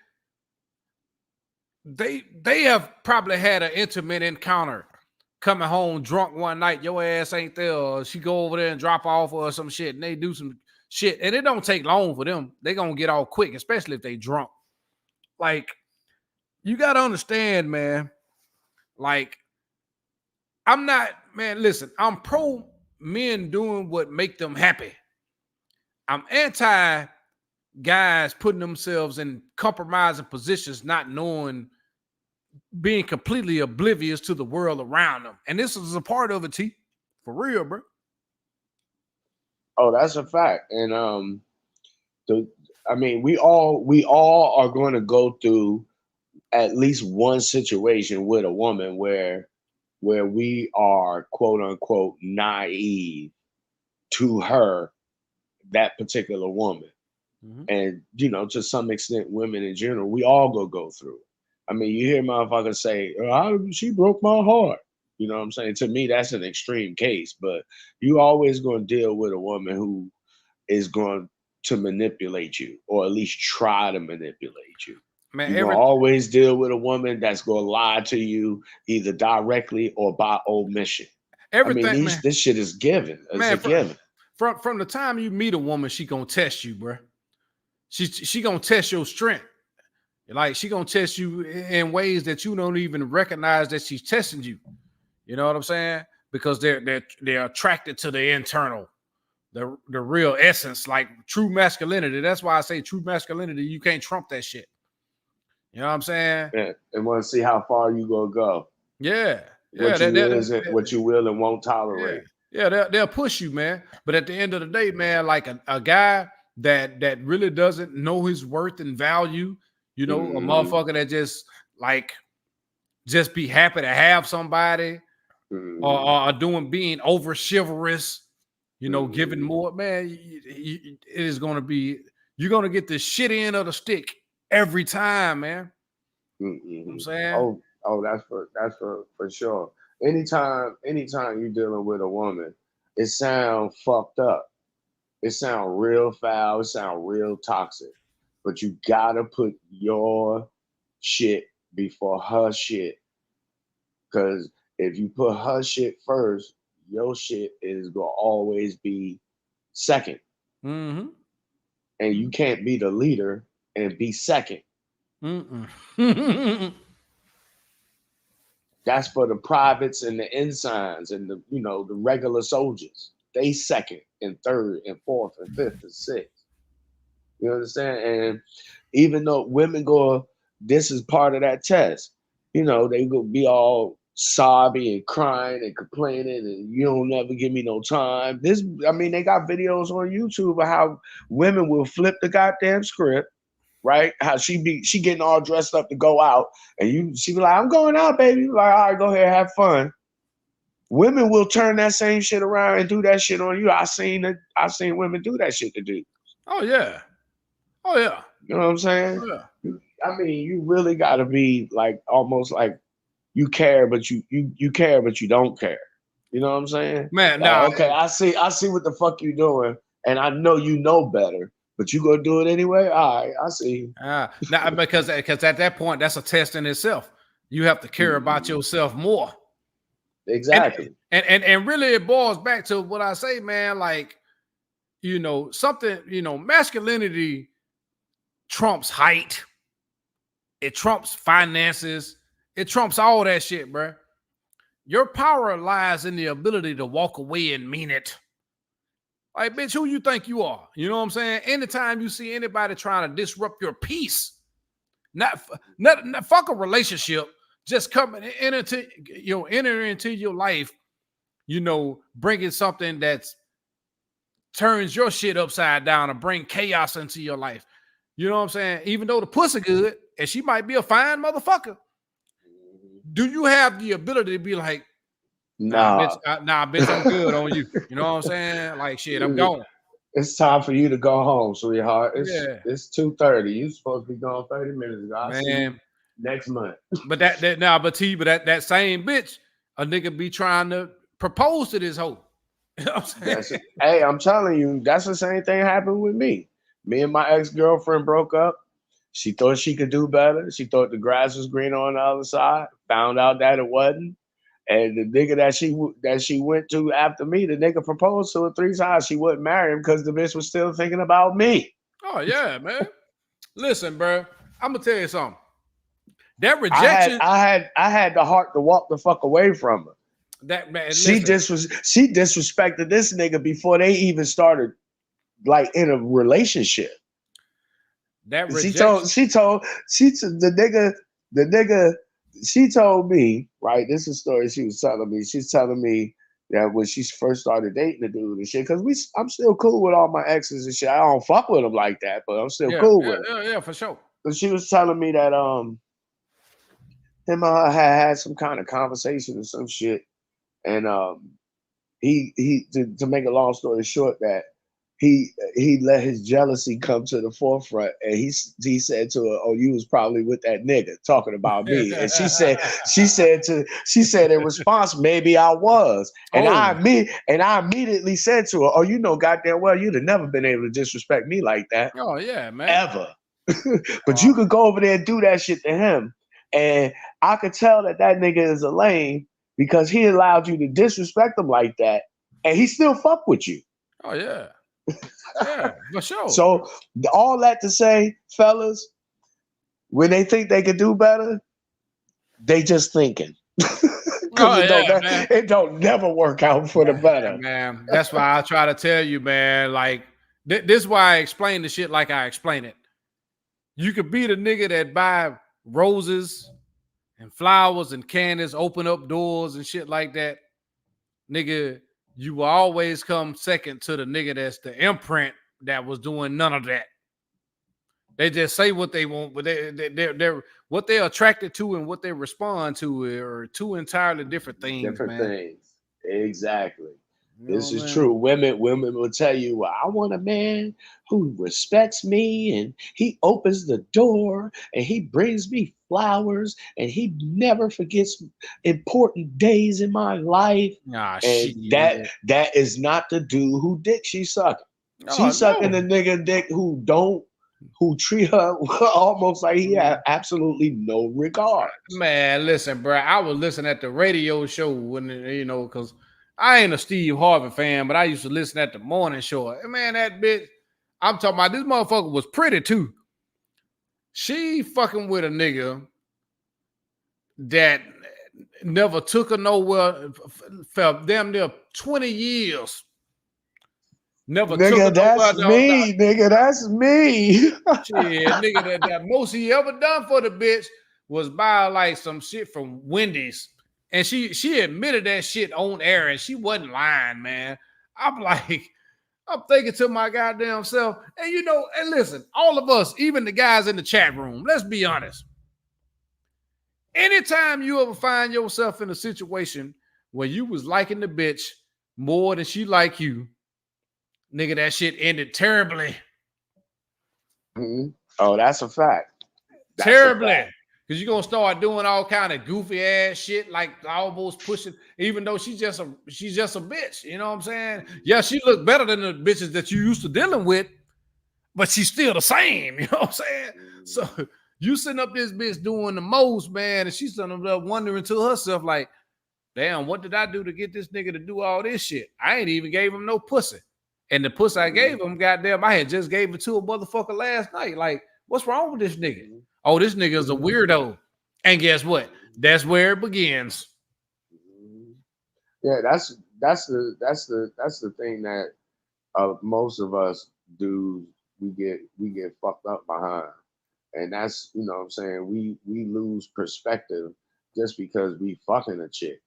They have probably had an intimate encounter, coming home drunk one night. Your ass ain't there, or she go over there and drop off or some shit, and they do some shit, and it don't take long for them. They gonna get off quick, especially if they drunk. Like, you gotta understand, man. Like, I'm not, man. Listen, I'm pro men doing what make them happy. I'm anti guys putting themselves in compromising positions, not knowing, being completely oblivious to the world around them. And this is a part of it, T. For real, bro. Oh, that's a fact. And the I mean, we all are going to go through at least one situation with a woman where we are quote unquote naive to her, that particular woman. Mm-hmm. And to some extent, women in general, we all go through. I mean, you hear motherfuckers say, she broke my heart. You know what I'm saying? To me, that's an extreme case, but you always going to deal with a woman who is going to manipulate you, or at least try to manipulate you. Man, You're going to always deal with a woman that's going to lie to you either directly or by omission. I mean, everything, man. this shit is given. It's Man, a given. from the time you meet a woman, she gonna test you, bro. She gonna test your strength. Like, she gonna test you in ways that you don't even recognize that she's testing you. You know what I'm saying? because they're attracted to the internal, the real essence, like true masculinity. That's why I say true masculinity. You can't trump that shit. You know what I'm saying? Yeah, and want to see how far you gonna go. Yeah. What you will and won't tolerate. Yeah, they'll push you, man. But at the end of the day, man, like a guy that really doesn't know his worth and value, you know, a motherfucker that just be happy to have somebody, or being over chivalrous, you know, giving more, man. It is gonna be, you're gonna get the shit end of the stick every time, man. You know what I'm saying? Oh, that's for sure. Anytime you're dealing with a woman, it sounds fucked up. It sounds real foul. It sounds real toxic. But you gotta put your shit before her shit. Because if you put her shit first, your shit is gonna always be second. Mm-hmm. And you can't be the leader and be second. That's for the privates and the ensigns and the regular soldiers. They second and third and fourth and fifth and sixth. You understand? And even though women this is part of that test. You know, they go be all sobby and crying and complaining and you don't never give me no time. They got videos on YouTube of how women will flip the goddamn script. Right? How she getting all dressed up to go out, and she be like, "I'm going out, baby." Like, all right, go ahead, have fun. Women will turn that same shit around and do that shit on you. I've seen women do that shit to dudes. Oh yeah. You know what I'm saying? Yeah. I mean, you really got to be like almost like you care, but you care, but you don't care. You know what I'm saying? Man, okay, I see what the fuck you doing, and I know you know better. But you gonna do it anyway? All right, I see. Now, because at that point, that's a test in itself. You have to care about yourself more. Exactly. And really, it boils back to what I say, man. Like, masculinity trumps height. It trumps finances. It trumps all that shit, bro. Your power lies in the ability to walk away and mean it. Like, bitch, who you think you are? You know what I'm saying? Anytime you see anybody trying to disrupt your peace, not fuck a relationship, just enter into your life, bringing something that turns your shit upside down and bring chaos into your life. You know what I'm saying? Even though the pussy good and she might be a fine motherfucker, do you have the ability to be like, Nah, bitch, I'm good on you. You know what I'm saying? Like, shit, I'm going. It's time for you to go home, sweetheart. It's 2:30. You supposed to be gone 30 minutes ago. I'll see you next month. But that same bitch, a nigga be trying to propose to this hoe. You know what I'm saying? Hey, I'm telling you, that's the same thing happened with me. Me and my ex-girlfriend broke up. She thought she could do better. She thought the grass was greener on the other side. Found out that it wasn't. And the nigga that she went to after me, the nigga proposed to her 3 times. She wouldn't marry him because the bitch was still thinking about me. Oh yeah, man. Listen, bro, I'm gonna tell you something. That rejection, I had the heart to walk the fuck away from her. That man, she disrespected this nigga before they even started like in a relationship. That rejection. She told me, right? This is a story she was telling me. She's telling me that when she first started dating the dude and shit, because I'm still cool with all my exes and shit. I don't fuck with them like that, but I'm still cool with them. Yeah, for sure. But she was telling me that him and her had some kind of conversation or some shit, and he to make a long story short, that he let his jealousy come to the forefront, and he said to her, "Oh, you was probably with that nigga talking about me." And she said in response, "Maybe I was." And I immediately said to her, "Oh, you know goddamn well you'd have never been able to disrespect me like that." Oh yeah, man. Ever. But you could go over there and do that shit to him, and I could tell that nigga is a lame because he allowed you to disrespect him like that, and he still fuck with you. Oh yeah. Yeah, for sure. So all that to say, fellas, when they think they could do better, they just thinking. Because Oh yeah, man. it don't never work out for the Yeah, better. man. That's why I try to tell you, man. Like this is why I explain the shit like I explain it. You could be the nigga that buy roses and flowers and candles, open up doors and shit like that. Nigga, you will always come second to the nigga that's the imprint that was doing none of that. They just say what they want, but they're what they're attracted to and what they respond to are two entirely different things, Different man. things. Exactly. You know This what is I mean? true. Women will tell you, well, I want a man who respects me and he opens the door and he brings me flowers and he never forgets important days in my life. Ah, And shit. that is not the dude who dick she's sucking. Oh She's sucking the no. nigga dick who treat her almost like he Mm. had absolutely no regard. Man, listen, bro. I was listening at the radio show when because I ain't a Steve Harvey fan, but I used to listen at the morning show. And man, that bitch, I'm talking about this motherfucker was pretty too. She fucking with a nigga that never took her nowhere, felt damn near 20 years. Never took her Nigga, nowhere. that's me. Nigga, that's me. Shit, nigga, that most he ever done for the bitch was buy like some shit from Wendy's. And she admitted that shit on air and she wasn't lying, man. I'm like, I'm thinking to my goddamn self, and and listen, all of us, even the guys in the chat room, let's be honest. Anytime you ever find yourself in a situation where you was liking the bitch more than she like you, nigga, that shit ended terribly. Mhm. Oh, that's a fact. That's a Terribly. fact. Because you're gonna start doing all kind of goofy ass shit, like almost pushing, even though she's just a bitch. You know what I'm saying? Yeah, she look better than the bitches that you used to dealing with, but she's still the same. You know what I'm saying? So you sitting up this bitch doing the most, man, and she's sitting up wondering to herself, like, damn, what did I do to get this nigga to do all this shit? I ain't even gave him no pussy. And the pussy I gave him, goddamn, I had just gave it to a motherfucker last night. Like, what's wrong with this nigga? Oh, this nigga is a weirdo. And guess what? That's where it begins. Yeah, that's the thing that most of us do. We get fucked up behind, and that's what I'm saying. We lose perspective just because we fucking a chick,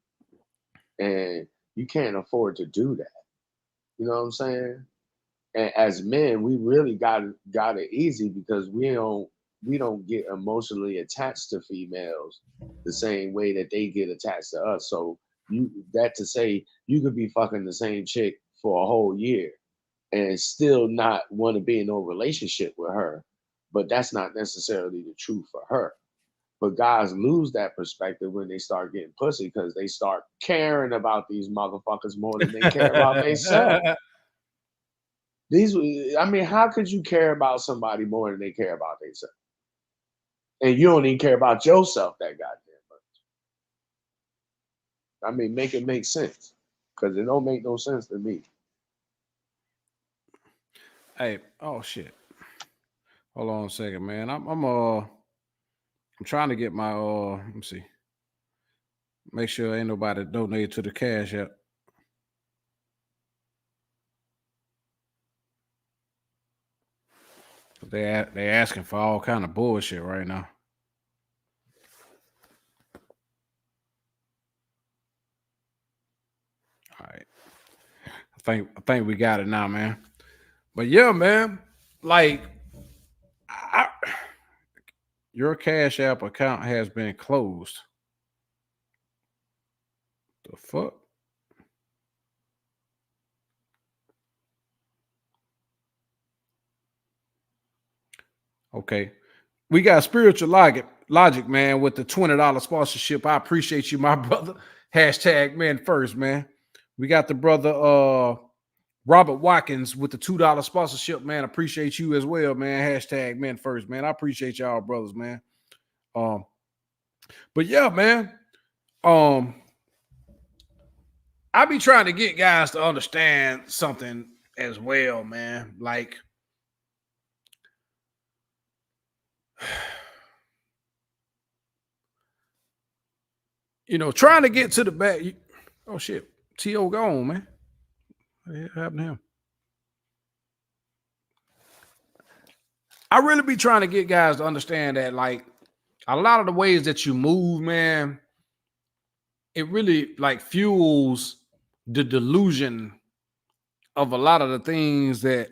and you can't afford to do that. You know what I'm saying? And as men, we really got it easy because we don't get emotionally attached to females the same way that they get attached to us. So that to say you could be fucking the same chick for a whole year and still not want to be in no relationship with her, but that's not necessarily the truth for her. But guys lose that perspective when they start getting pussy because they start caring about these motherfuckers more than they care about themselves. How could you care about somebody more than they care about themselves? And you don't even care about yourself that goddamn much. Make it make sense. Because it don't make no sense to me. Hey, oh shit. Hold on a second, man. I'm trying to get my let me see. Make sure ain't nobody donated to the cash yet. They asking for all kind of bullshit right now. All right. I think we got it now, man. But yeah, man, like your Cash App account has been closed. The fuck? Okay. We got spiritual logic, man, with the $20 sponsorship. I appreciate you, my brother. Hashtag men first, man. We got the brother Robert Watkins with the $2 sponsorship, man. Appreciate you as well, man. Hashtag men first, man. I appreciate y'all, brothers, man. But yeah, man. I be trying to get guys to understand something as well, man. Like, trying to get to the back. Oh shit, T.O. gone, man. What the hell happened to him? I really be trying to get guys to understand that, like, a lot of the ways that you move, man, it really like fuels the delusion of a lot of the things that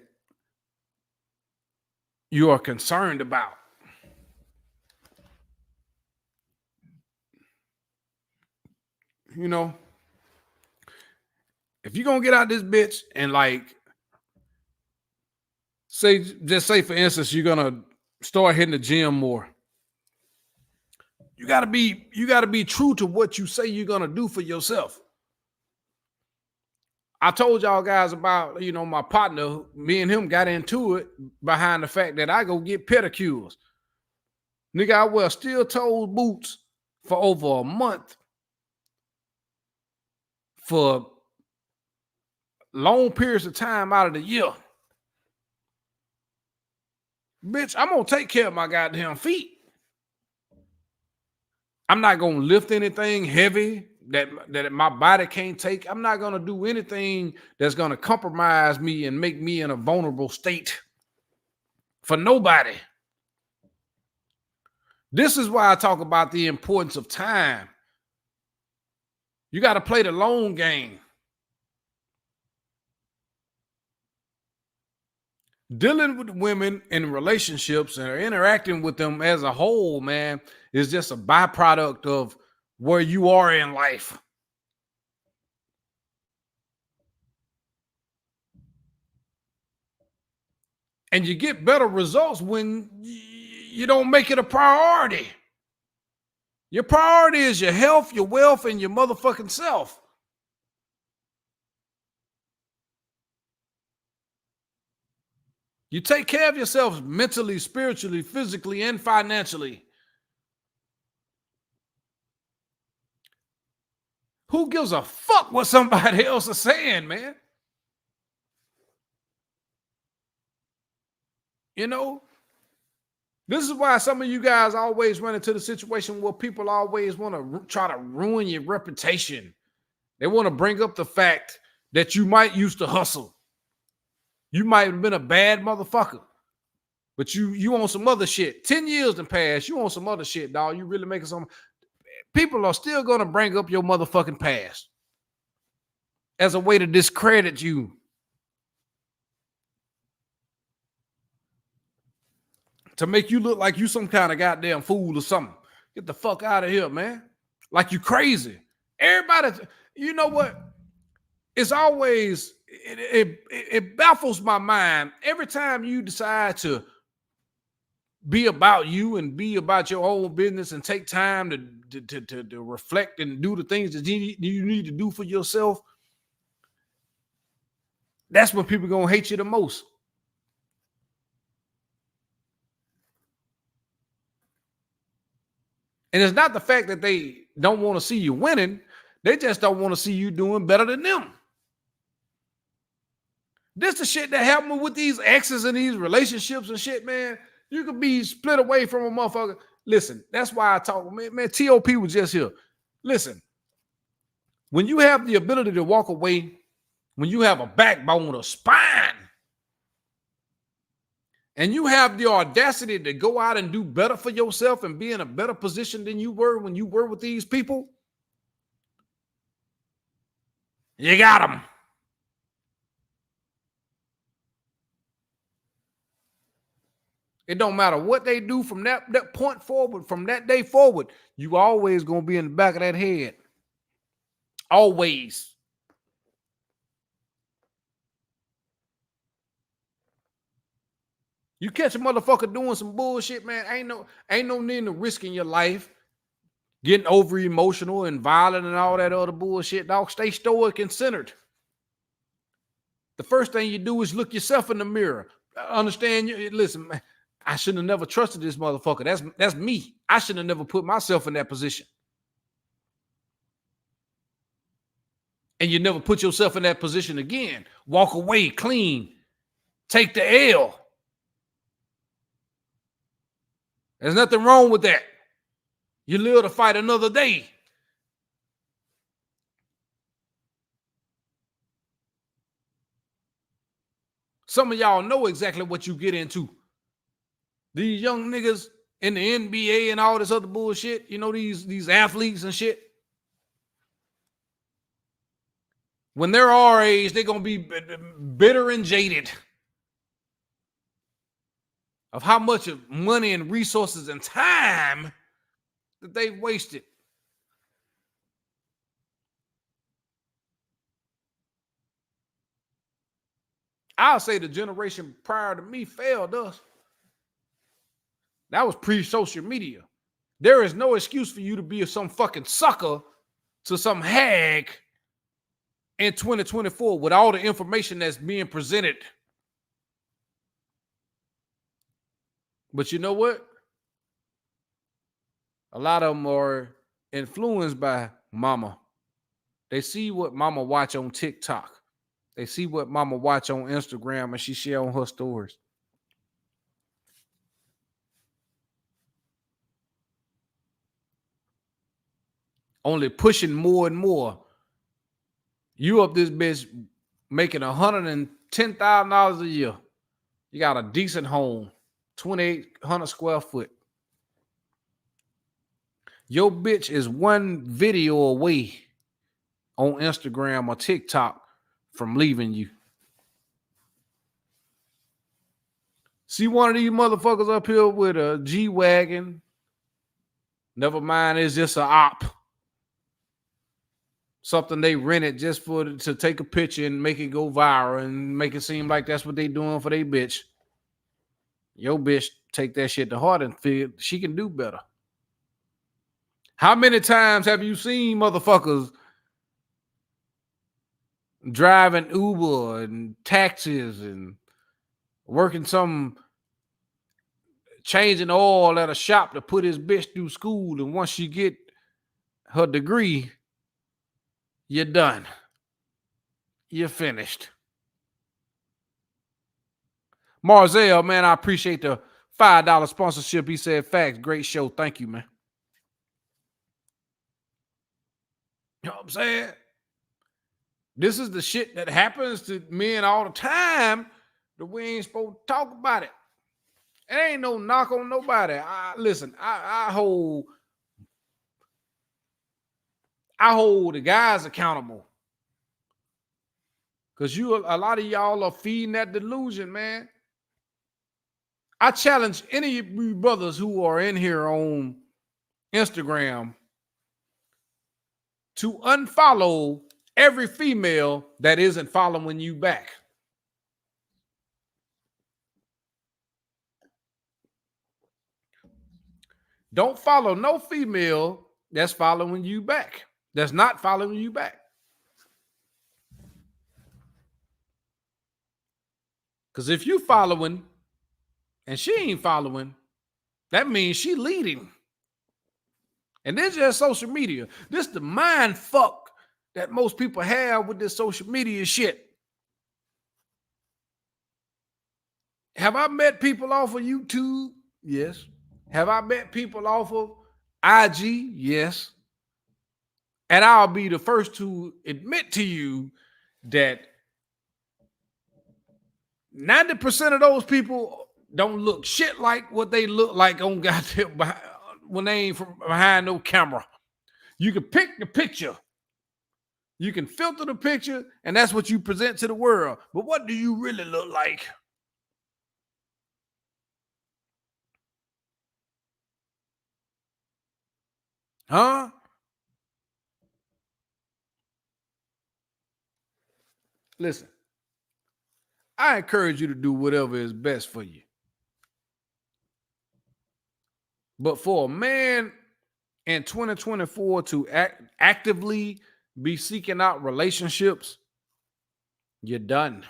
you are concerned about. If you're gonna get out this bitch and like say for instance, you're gonna start hitting the gym more. You gotta be true to what you say you're gonna do for yourself. I told y'all guys about, my partner, me and him got into it behind the fact that I go get pedicures. Nigga, I wear steel-toed boots for over a month for long periods of time out of the year. Bitch, I'm gonna take care of my goddamn feet. I'm not gonna lift anything heavy that my body can't take. I'm not gonna do anything that's gonna compromise me and make me in a vulnerable state for nobody. This is why I talk about the importance of time. You got to play the long game. Dealing with women in relationships and interacting with them as a whole, man, is just a byproduct of where you are in life. And you get better results when you don't make it a priority. Your priority is your health, your wealth, and your motherfucking self. You take care of yourself mentally, spiritually, physically, and financially. Who gives a fuck what somebody else is saying, man? This is why some of you guys always run into the situation where people always want to try to ruin your reputation. They want to bring up the fact that you might used to hustle. You might have been a bad motherfucker, but you on some other shit. 10 years done passed. You on some other shit, dog. You really making some. People are still going to bring up your motherfucking past as a way to discredit you. To make you look like you some kind of goddamn fool or something. Get the fuck out of here, man. Like you crazy. Everybody, you know what? It's always, it baffles my mind every time you decide to be about you and be about your own business and take time to reflect and do the things that you need to do for yourself. That's when people gonna hate you the most. And it's not the fact that they don't want to see you winning. They just don't want to see you doing better than them. This the shit that happened with these exes and these relationships and shit, man. You could be split away from a motherfucker. Listen, that's why I talk, man, TOP was just here. Listen, when you have the ability to walk away, when you have a backbone, a spine, and you have the audacity to go out and do better for yourself and be in a better position than you were when you were with these people, you got them. It don't matter what they do from that point forward, from that day forward, you always going to be in the back of that head. Always. You catch a motherfucker doing some bullshit, man, ain't no need to risking your life, getting over emotional and violent and all that other bullshit, dog. Stay stoic and centered. The first thing you do is look yourself in the mirror. Understand you. Listen, man, I shouldn't have never trusted this motherfucker. That's me. I shouldn't have never put myself in that position. And you never put yourself in that position again. Walk away clean. Take the L. There's nothing wrong with that. You live to fight another day. Some of y'all know exactly what you get into. These young niggas in the NBA and all this other bullshit, you know, these athletes and shit. When they're our age, they're going to be bitter and jaded of how much of money and resources and time that they've wasted. I'll say the generation prior to me failed us. That was pre-social media. There is no excuse for you to be some fucking sucker to some hag in 2024 with all the information that's being presented. But you know what? A lot of them are influenced by mama. They see what mama watch on TikTok. They see what mama watch on Instagram and she share on her stories. Only pushing more and more. You up this bitch making $110,000 a year. You got a decent home, 2,800 square foot. Your bitch is one video away on Instagram or TikTok from leaving you. See one of these motherfuckers up here with a G-Wagon. Never mind, it's just an op. Something they rented just to take a picture and make it go viral and make it seem like that's what they doing for their bitch. Your bitch take that shit to heart and feel she can do better. How many times have you seen motherfuckers driving Uber and taxis and working some changing oil at a shop to put his bitch through school, and once she get her degree, you're done. You're finished. Marzell, man, I appreciate the $5 sponsorship. He said, facts, great show. Thank you, man. You know what I'm saying? This is the shit that happens to men all the time that we ain't supposed to talk about it. It ain't no knock on nobody. I hold the guys accountable. Because a lot of y'all are feeding that delusion, man. I challenge any of you brothers who are in here on Instagram to unfollow every female that isn't following you back. Don't follow no female that's following you back. That's not following you back. Because if you following and she ain't following, that means she leading. And this is just social media. This the mind fuck that most people have with this social media shit. Have I met people off of YouTube? Yes. Have I met people off of IG? Yes. And I'll be the first to admit to you that 90% of those people don't look shit like what they look like on goddamn when they ain't from behind no camera. You can pick the picture. You can filter the picture, and that's what you present to the world. But what do you really look like? Huh? Listen, I encourage you to do whatever is best for you. But for a man in 2024 to actively be seeking out relationships, you're done.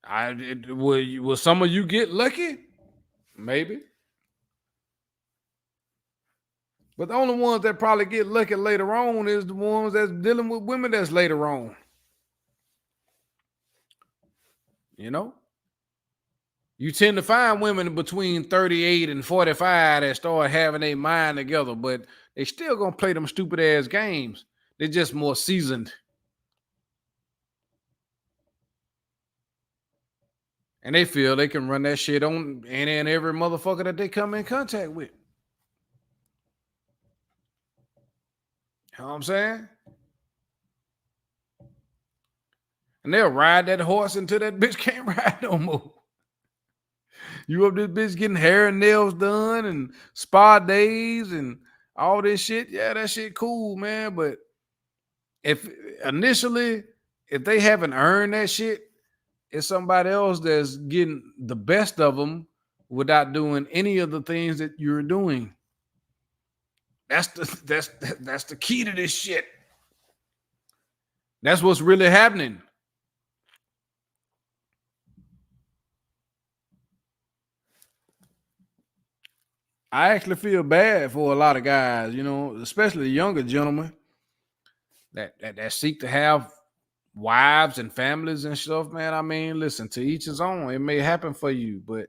Will some of you get lucky? Maybe. But the only ones that probably get lucky later on is the ones that's dealing with women that's later on. You know? You tend to find women between 38 and 45 that start having their mind together, but they still gonna play them stupid ass games. They're just more seasoned. And they feel they can run that shit on any and every motherfucker that they come in contact with. You know what I'm saying? And they'll ride that horse until that bitch can't ride no more. You up this bitch getting hair and nails done and spa days and all this shit. Yeah, that shit cool, man. But if initially, if they haven't earned that shit, it's somebody else that's getting the best of them without doing any of the things that you're doing. That's the key to this shit. That's what's really happening. I actually feel bad for a lot of guys, you know, especially the younger gentlemen that seek to have wives and families and stuff, man. I mean, listen, to each his own. It may happen for you, but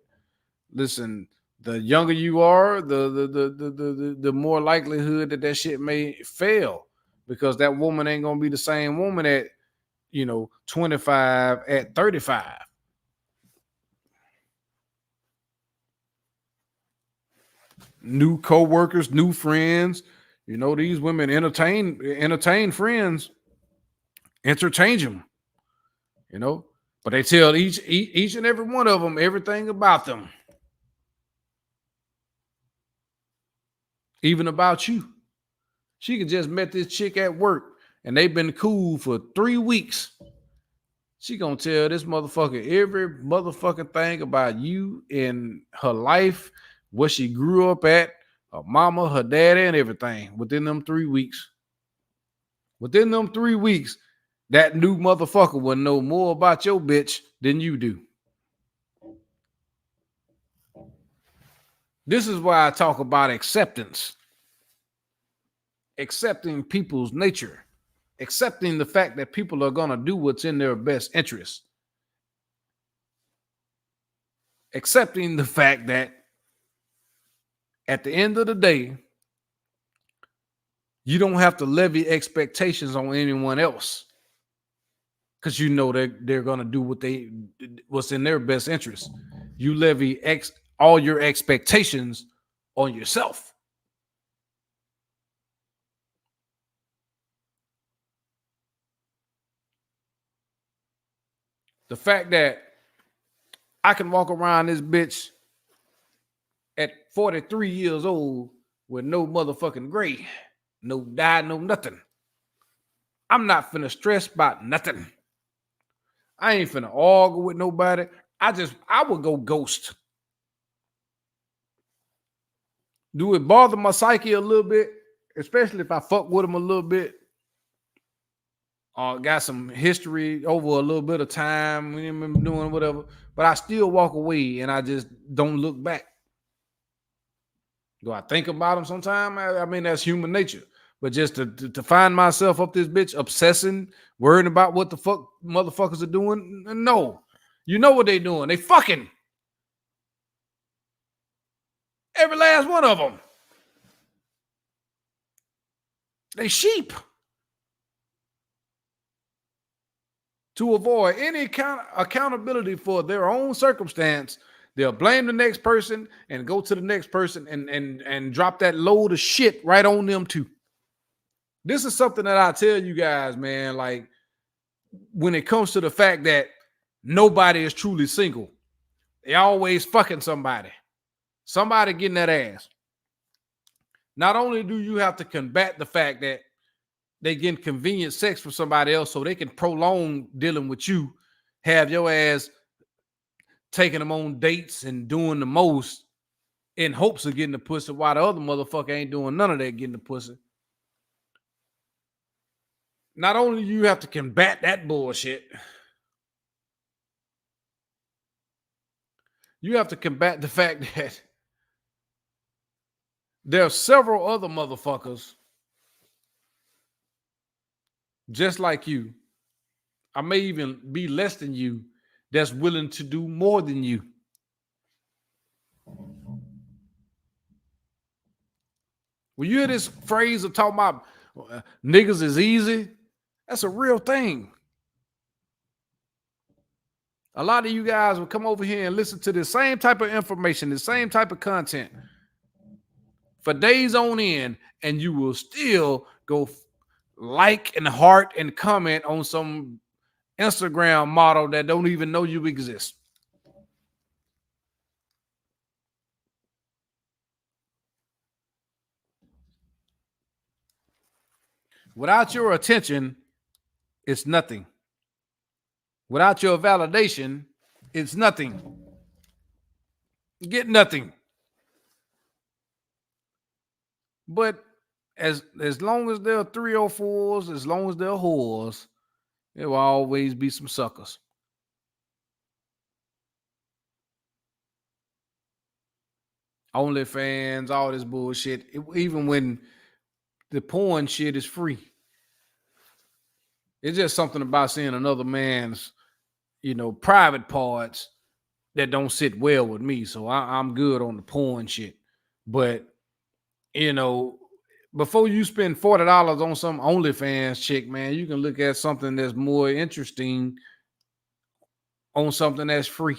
listen, the younger you are, the more likelihood that shit may fail, because that woman ain't gonna be the same woman at 25 at 35. New co-workers, new friends. These women entertain friends, interchange them. But they tell each and every one of them everything about them, even about you. She could just met this chick at work and they've been cool for 3 weeks. She gonna tell this motherfucker every motherfucking thing about you in her life, what she grew up at, her mama, her daddy, and everything within them 3 weeks. Within them 3 weeks, that new motherfucker will know more about your bitch than you do. This is why I talk about acceptance. Accepting people's nature. Accepting the fact that people are going to do what's in their best interest. Accepting the fact that at the end of the day, you don't have to levy expectations on anyone else, because you know that they're going to do what's in their best interest. You levy all your expectations on yourself. The fact that I can walk around this bitch at 43 years old with no motherfucking gray, no dye, no nothing. I'm not finna stress about nothing. I ain't finna argue with nobody. I would go ghost. Do it bother my psyche a little bit, especially if I fuck with them a little bit, or got some history over a little bit of time, we remember doing whatever, but I still walk away and I just don't look back. Do I think about them sometime? I mean, that's human nature. But just to find myself up this bitch obsessing, worrying about what the fuck motherfuckers are doing, no. You know what they doing. They fucking. Every last one of them. They sheep. To avoid any kind of accountability for their own circumstance, they'll blame the next person and go to the next person and drop that load of shit right on them too. This is something that I tell you guys, man, like when it comes to the fact that nobody is truly single. They always fucking somebody. Somebody getting that ass. Not only do you have to combat the fact that they getting convenient sex from somebody else so they can prolong dealing with you, have your ass taking them on dates and doing the most in hopes of getting the pussy, while the other motherfucker ain't doing none of that getting the pussy. Not only do you have to combat that bullshit, you have to combat the fact that there are several other motherfuckers just like you. I may even be less than you, that's willing to do more than you. When you hear this phrase of talking about niggas is easy, that's a real thing. A lot of you guys will come over here and listen to the same type of information, the same type of content for days on end, and you will still go like and heart and comment on some Instagram model that don't even know you exist. Without your attention, it's nothing. Without your validation, it's nothing. You get nothing. But as long as there are 304s, as long as there are whores, there will always be some suckers. OnlyFans, all this bullshit. Even when the porn shit is free. It's just something about seeing another man's, private parts that don't sit well with me. So I'm good on the porn shit. But, before you spend $40 on some OnlyFans chick, man, you can look at something that's more interesting on something that's free.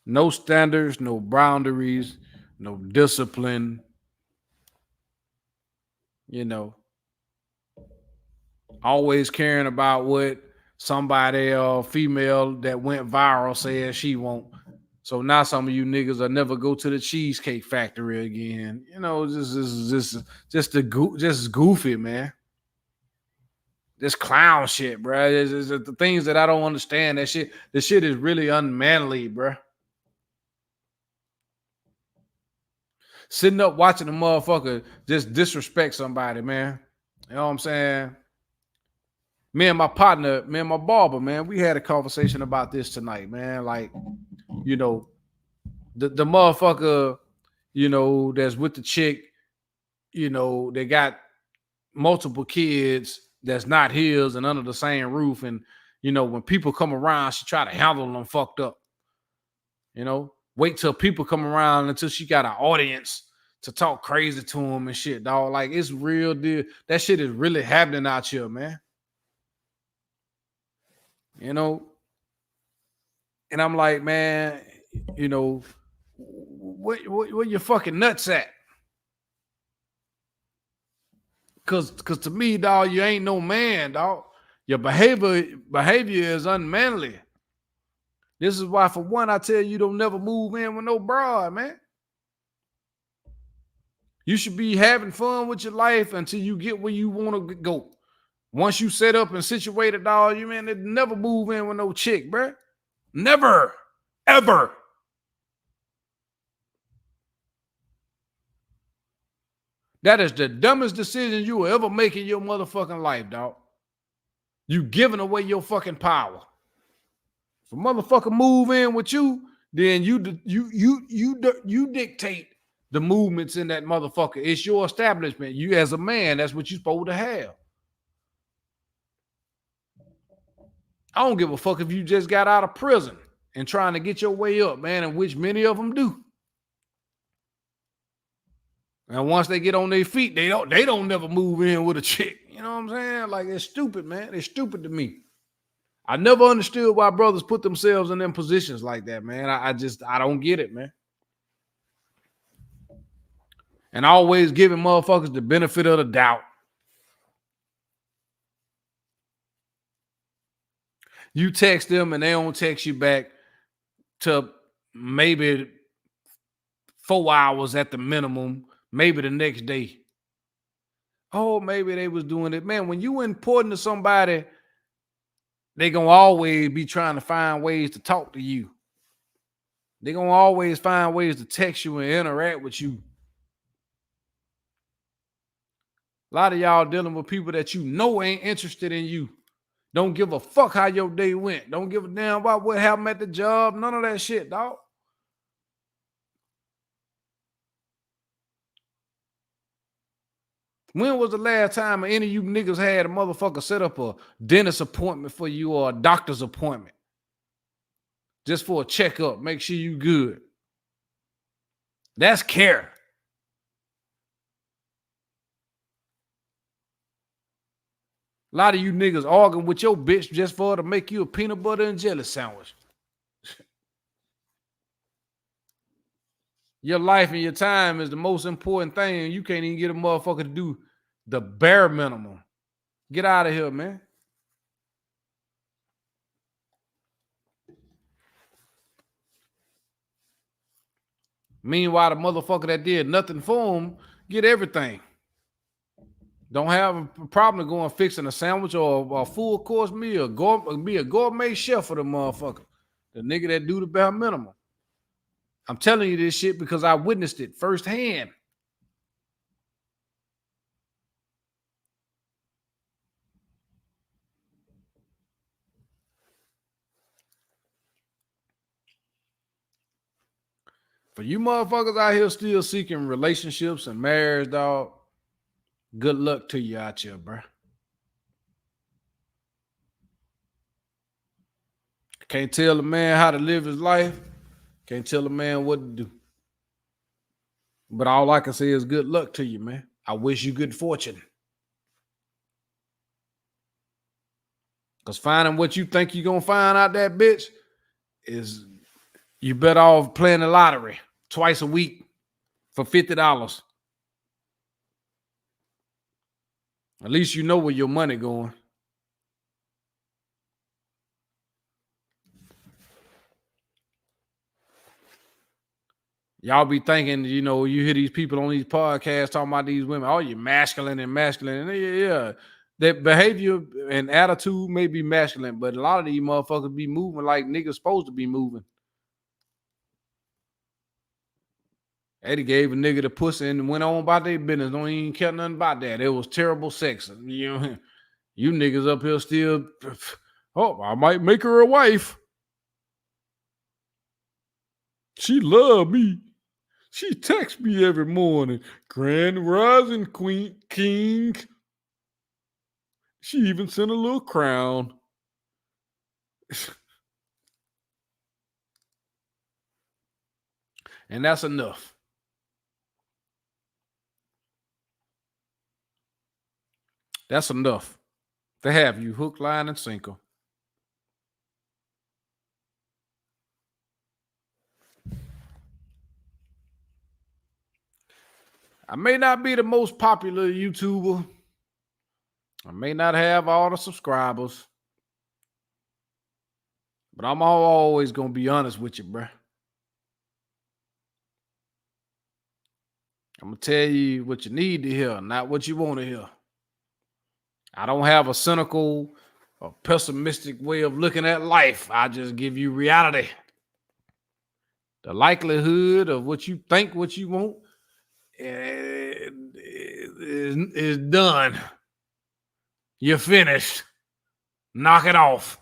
No standards, no boundaries, no discipline. Always caring about what somebody or female that went viral says she won't. So now some of you niggas will never go to the Cheesecake Factory again. Just goofy, man. This clown shit, bro. It's the things that I don't understand. The shit is really unmanly, bro. Sitting up watching a motherfucker just disrespect somebody, man. You know what I'm saying? Me and my partner, me and my barber, man, we had a conversation about this tonight, man. Like, the motherfucker, that's with the chick, they got multiple kids that's not his and under the same roof. And, when people come around, she try to handle them fucked up. Wait till people come around until she got an audience to talk crazy to them and shit, dog. Like, it's real deal. That shit is really happening out here, man. And I'm like, man, where your fucking nuts at? Cause to me, dog, you ain't no man, dog. Your behavior is unmanly. This is why, for one, I tell you, don't never move in with no broad, man. You should be having fun with your life until you get where you want to go. Once you set up and situated, dog, you never move in with no chick, bro. Never, ever. That is the dumbest decision you will ever make in your motherfucking life, dog. You giving away your fucking power. If a motherfucker move in with you, then you dictate the movements in that motherfucker. It's your establishment. You as a man, that's what you're supposed to have. I don't give a fuck if you just got out of prison and trying to get your way up, man, and which many of them do. And once they get on their feet, they don't never move in with a chick. You know what I'm saying? Like, it's stupid, man. It's stupid to me. I never understood why brothers put themselves in them positions like that, man. I don't get it, man. And always giving motherfuckers the benefit of the doubt. You text them and they don't text you back to maybe 4 hours at the minimum, maybe the next day. Oh, maybe they was doing it. Man, when you important to somebody, they gonna always be trying to find ways to talk to you. They gonna always find ways to text you and interact with you. A lot of y'all dealing with people that ain't interested in you. Don't give a fuck how your day went. Don't give a damn about what happened at the job. None of that shit, dog. When was the last time any of you niggas had a motherfucker set up a dentist appointment for you or a doctor's appointment? Just for a checkup. Make sure you good. That's care. A lot of you niggas arguing with your bitch just for her to make you a peanut butter and jelly sandwich. Your life and your time is the most important thing, and you can't even get a motherfucker to do the bare minimum. Get out of here, man. Meanwhile, the motherfucker that did nothing for him get everything. Don't have a problem going fixing a sandwich or a full course meal. Be a gourmet chef for the motherfucker. The nigga that do the bare minimum. I'm telling you this shit because I witnessed it firsthand. For you motherfuckers out here still seeking relationships and marriage, dog, good luck to you out here, bro. Can't tell a man how to live his life. Can't tell a man what to do. But all I can say is good luck to you, man. I wish you good fortune. Because finding what you think you're going to find out that bitch is you better off playing the lottery twice a week for $50. At least you know where your money going. Y'all be thinking, you know, you hear these people on these podcasts talking about these women, oh, you're masculine. And yeah, that behavior and attitude may be masculine, but a lot of these motherfuckers be moving like niggas supposed to be moving. Eddie gave a nigga the pussy and went on about their business. Don't even care nothing about that. It was terrible sex. You know, you niggas up here still, oh, I might make her a wife. She love me. She texts me every morning. Grand Rising Queen King. She even sent a little crown. And that's enough. That's enough to have you hook, line, and sinker. I may not be the most popular YouTuber. I may not have all the subscribers. But I'm always going to be honest with you, bro. I'm going to tell you what you need to hear, not what you want to hear. I don't have a cynical or pessimistic way of looking at life. I just give you reality. The likelihood of what you think, what you want, is done. You're finished. Knock it off.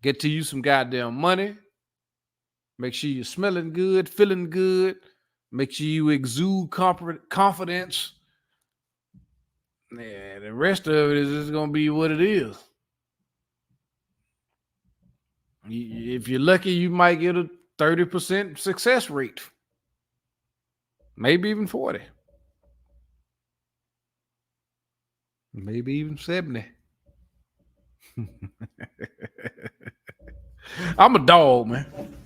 Get to you some goddamn money. Make sure you're smelling good, feeling good. Make sure you exude confidence. Yeah, the rest of it is just going to be what it is. If you're lucky, you might get a 30% success rate. Maybe even 40. Maybe even 70. I'm a dog, man.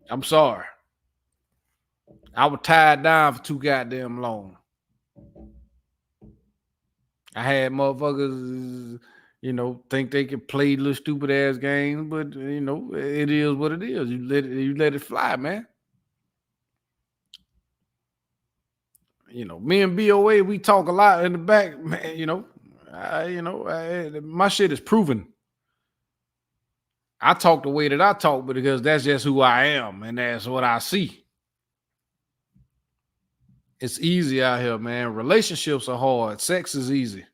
I'm sorry. I was tied down for too goddamn long. I had motherfuckers, you know, think they could play little stupid ass games, but you know, it is what it is. You let it fly, man. You know, me and BOA, we talk a lot in the back, man. You know, my shit is proven. I talk the way that I talk, but because that's just who I am, and that's what I see. It's easy out here, man. Relationships are hard. Sex is easy.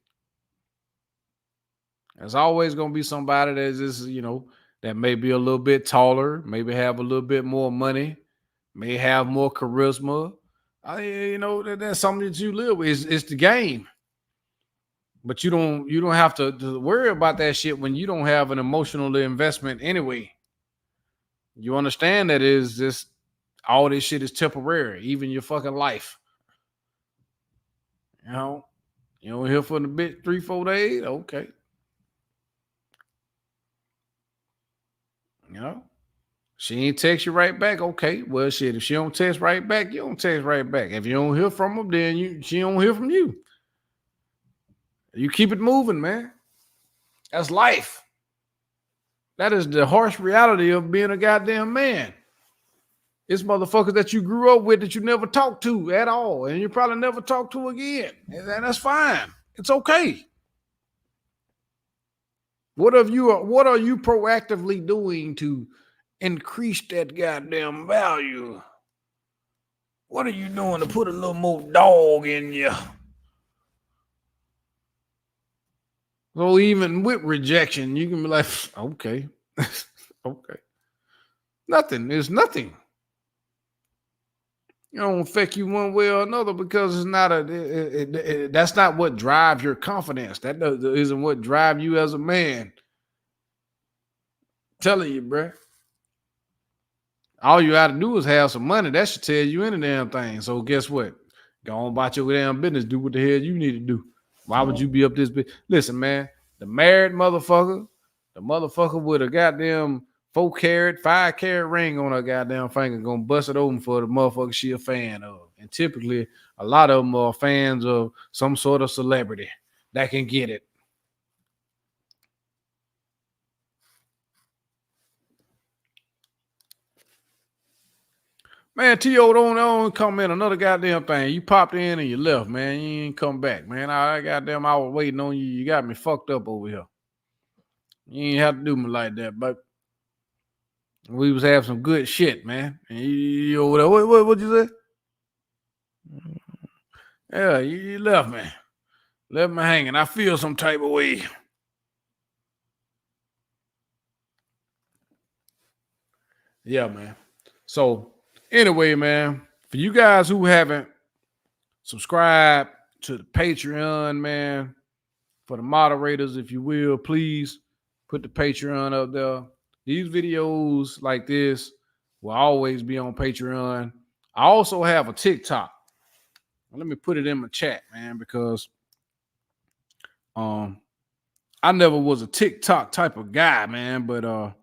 There's always going to be somebody that's just, you know, that may be a little bit taller, maybe have a little bit more money, may have more charisma. You know, that's something that you live with. It's the game. But you don't have to worry about that shit when you don't have an emotional investment anyway. You understand that is just all this shit is temporary, even your fucking life. You know, you don't hear from the bitch 3-4 days. Okay. You know, she ain't text you right back. Okay. Well, shit, if she don't text right back, you don't text right back. If you don't hear from her, then she don't hear from you. You keep it moving, man. That's life. That is the harsh reality of being a goddamn man. It's motherfuckers that you grew up with that you never talked to at all, and you probably never talk to again. And that's fine. It's okay. What are you proactively doing to increase that goddamn value? What are you doing to put a little more dog in you? So even with rejection, you can be like, okay, okay. Nothing. There's nothing. It don't affect you one way or another because it's not that's not what drives your confidence. That isn't what drives you as a man. I'm telling you, bro. All you got to do is have some money. That should tell you any damn thing. So guess what? Go on about your damn business. Do what the hell you need to do. Why would you be up this big? Listen, man, the married motherfucker, the motherfucker with a goddamn 4-carat, 5-carat ring on her goddamn finger, gonna bust it open for the motherfucker she a fan of. And typically, a lot of them are fans of some sort of celebrity that can get it. Man, T.O. don't come in another goddamn thing. You popped in and you left, man. You ain't come back, man. I was waiting on you. You got me fucked up over here. You ain't have to do me like that, but we was having some good shit, man. And you over there, what you say? Yeah, you left me. Left me hanging. I feel some type of way. Yeah, man. So anyway, man, for you guys who haven't subscribed to the Patreon, man, for the moderators, if you will, please put the Patreon up there. These videos like this will always be on Patreon. I also have a TikTok. Let me put it in my chat, man, because I never was a TikTok type of guy, man, but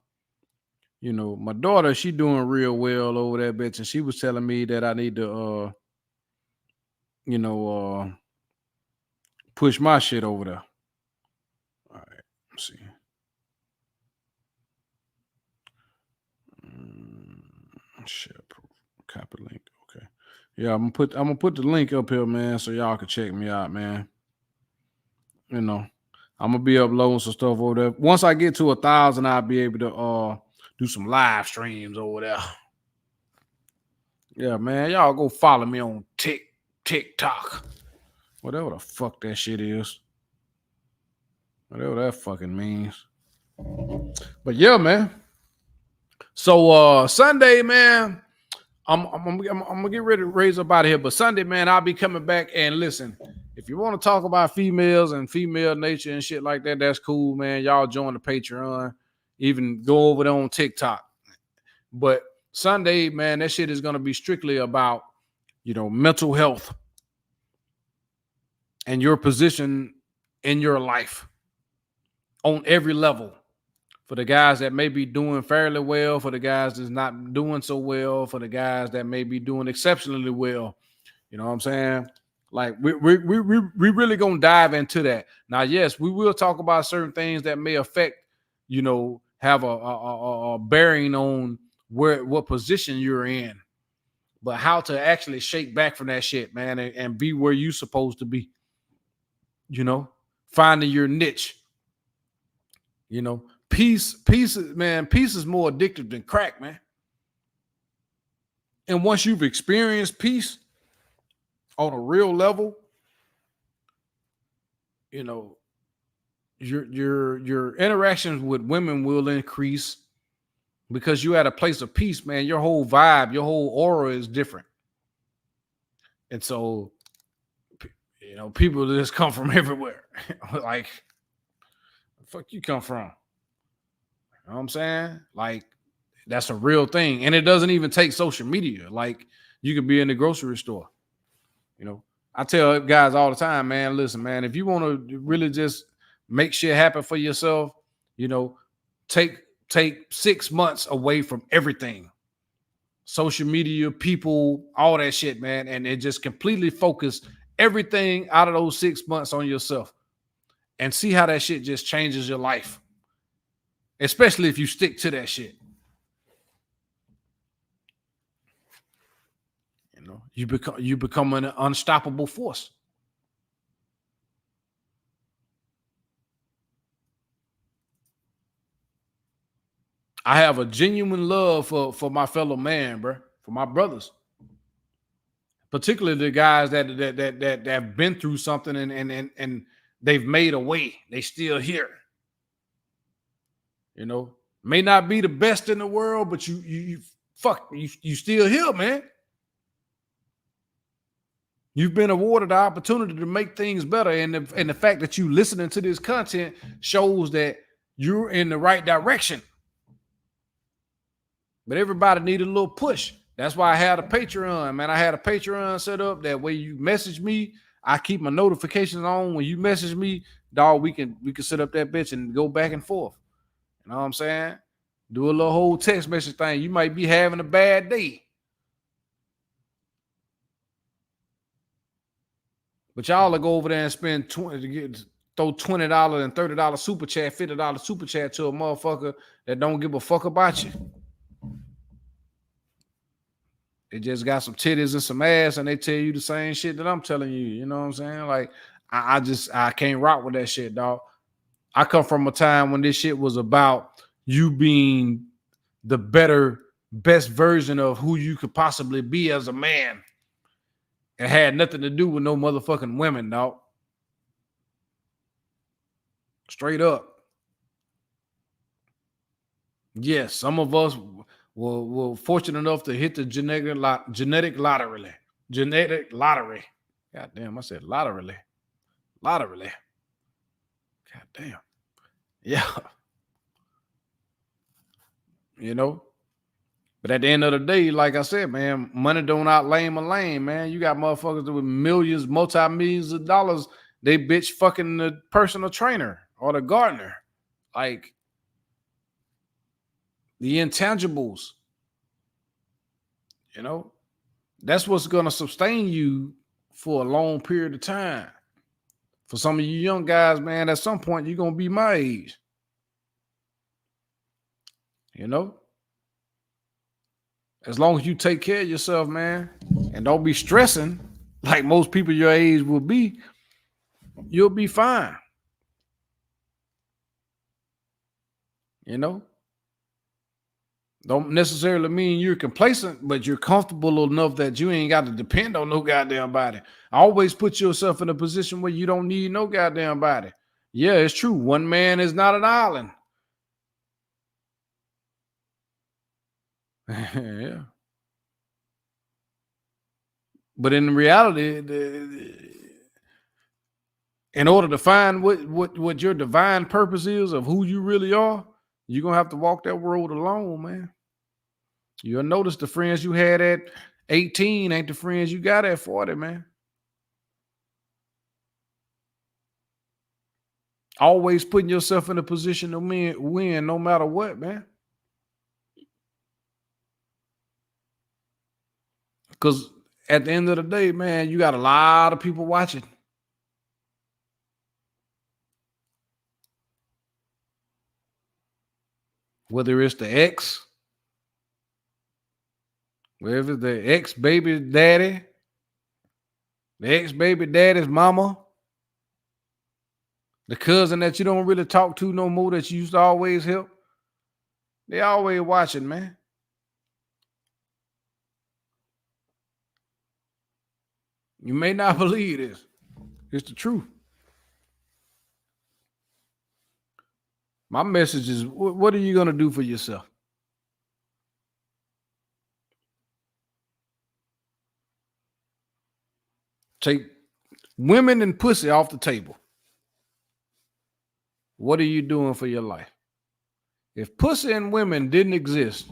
you know, my daughter, she doing real well over there, bitch, and she was telling me that I need to push my shit over there. All right, let's see. Share proof. Copy link. Okay. Yeah, I'm gonna put the link up here, man, so y'all can check me out, man. You know, I'm gonna be uploading some stuff over there. Once I get to 1,000, I'll be able to do some live streams over there. Yeah, man. Y'all go follow me on TikTok. Whatever the fuck that shit is. Whatever that fucking means. But yeah, man. So Sunday, man, I'm gonna get ready to raise up out of here. But Sunday, man, I'll be coming back. And listen, if you want to talk about females and female nature and shit like that, that's cool, man. Y'all join the Patreon. Even go over there on TikTok. But Sunday, man, that shit is gonna be strictly about, you know, mental health and your position in your life on every level. For the guys that may be doing fairly well, for the guys that's not doing so well, for the guys that may be doing exceptionally well. You know what I'm saying? Like we really gonna dive into that. Now, yes, we will talk about certain things that may affect, you know, have a bearing on what position you're in, but how to actually shake back from that shit, man, and be where you supposed to be. You know, finding your niche. You know, peace, man. Peace is more addictive than crack, man. And once you've experienced peace on a real level, you know, your interactions with women will increase because you're at a place of peace, man. Your whole vibe, your whole aura is different. And so, you know, people just come from everywhere. Like, where the fuck you come from? You know what I'm saying? Like, That's a real thing. And it doesn't even take social media. Like you could be in the grocery store. You know, I tell guys all the time, man, listen, man, if you want to really just make shit happen for yourself, you know, take 6 months away from everything. Social media, people, all that shit, man. And it just completely focus everything out of those 6 months on yourself and see how that shit just changes your life. Especially if you stick to that shit. You know, you become an unstoppable force. I have a genuine love for my fellow man, bro, for my brothers. Particularly the guys that have been through something and they've made a way. They still here. You know, may not be the best in the world, but you still here, man. You've been awarded the opportunity to make things better. And the fact that you listening to this content shows that you're in the right direction. But everybody needed a little push. That's why I had a Patreon, man. I had a Patreon set up that way you message me, I keep my notifications on. When you message me, dog, we can set up that bitch and go back and forth. You know what I'm saying? Do a little whole text message thing. You might be having a bad day. But y'all will go over there and spend throw $20 and $30 super chat, $50 super chat to a motherfucker that don't give a fuck about you. They just got some titties and some ass, and they tell you the same shit that I'm telling you. You know what I'm saying? Like, I can't rock with that shit, dog. I come from a time when this shit was about you being the best version of who you could possibly be as a man. It had nothing to do with no motherfucking women, dog. Straight up. Yes, some of us were fortunate enough to hit the genetic lottery. Genetic lottery. God damn, I said lottery. Lottery. God damn. Yeah. You know? But at the end of the day, like I said, man, money don't outlame a lane, man. You got motherfuckers with millions, multi-millions of dollars. They bitch fucking the personal trainer or the gardener. Like the intangibles. You know, that's what's going to sustain you for a long period of time. For some of you young guys, man, at some point, you're going to be my age. You know? As long as you take care of yourself, man, and don't be stressing like most people your age will be, you'll be fine. You know? Don't necessarily mean you're complacent, but you're comfortable enough that you ain't got to depend on no goddamn body. Always put yourself in a position where you don't need no goddamn body. Yeah, it's true. One man is not an island. Yeah. But in reality, in order to find what your divine purpose is of who you really are, you're going to have to walk that road alone, man. You'll notice the friends you had at 18 ain't the friends you got at 40, man. Always putting yourself in a position to win no matter what, man. Because at the end of the day, man, you got a lot of people watching. Whether it's the ex, whether it's the ex-baby daddy, the ex-baby daddy's mama, the cousin that you don't really talk to no more that you used to always help, they always watching, man. You may not believe this. It's the truth. My message is, what are you going to do for yourself? Take women and pussy off the table. What are you doing for your life? If pussy and women didn't exist,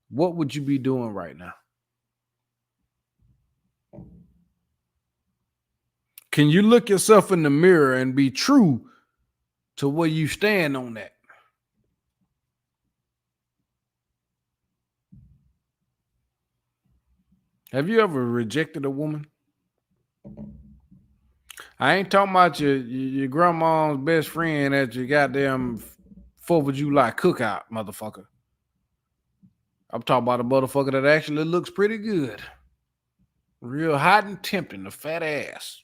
what would you be doing right now? Can you look yourself in the mirror and be true to where you stand on that? Have you ever rejected a woman? I ain't talking about your grandma's best friend at your goddamn 4th of July cookout, motherfucker. I'm talking about a motherfucker that actually looks pretty good. Real hot and tempting, a fat ass.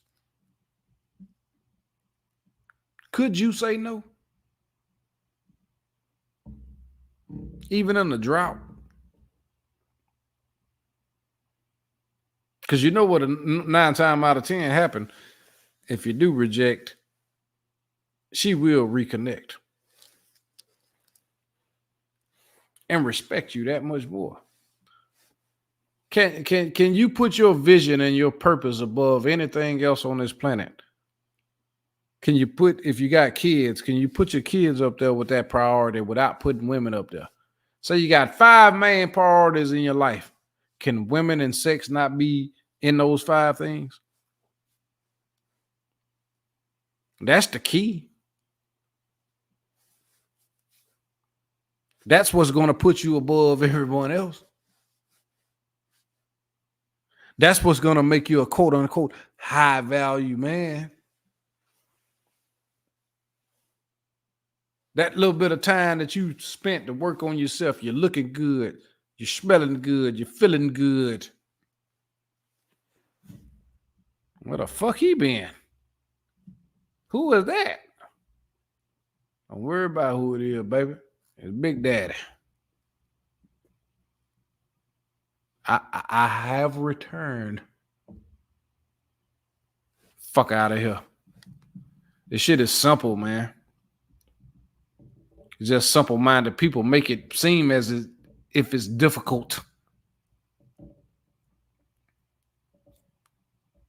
Could you say no? Even in the drought? Because you know what 9 times out of 10 happen. If you do reject, she will reconnect and respect you that much more. Can you put your vision and your purpose above anything else on this planet? Can you put, if you got kids, can you put your kids up there with that priority without putting women up there? So you got 5 main priorities in your life. Can women and sex not be in those 5 things? That's the key. That's what's going to put you above everyone else. That's what's going to make you a quote unquote high value man. That little bit of time that you spent to work on yourself, you're looking good, you're smelling good, you're feeling good. Where the fuck he been? Who is that? Don't worry about who it is, baby. It's Big Daddy. I have returned. Fuck out of here. This shit is simple, man. It's just simple-minded people make it seem as if it's difficult.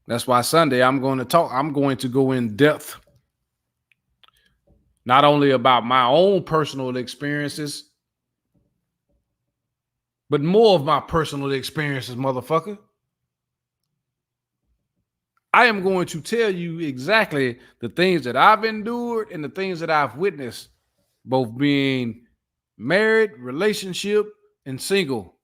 That's why Sunday I'm going to go in depth. Not only about my own personal experiences, but more of my personal experiences, motherfucker. I am going to tell you exactly the things that I've endured and the things that I've witnessed, both being married, relationship, and single.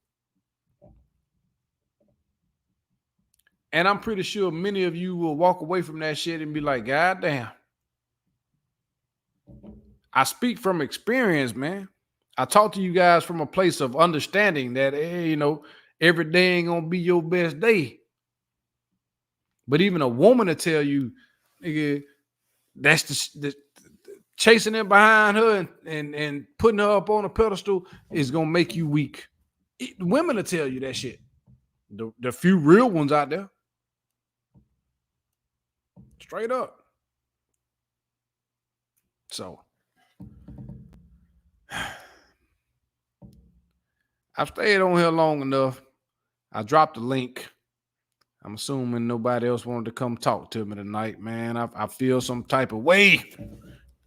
And I'm pretty sure many of you will walk away from that shit and be like, God damn. I speak from experience, man. I talk to you guys from a place of understanding that, hey, every day ain't gonna be your best day. But even a woman to tell you, nigga, that's the chasing in behind her and putting her up on a pedestal is gonna make you weak. Women will tell you that shit. The few real ones out there. Straight up. So I've stayed on here long enough. I dropped the link. I'm assuming nobody else wanted to come talk to me tonight, man. I feel some type of way.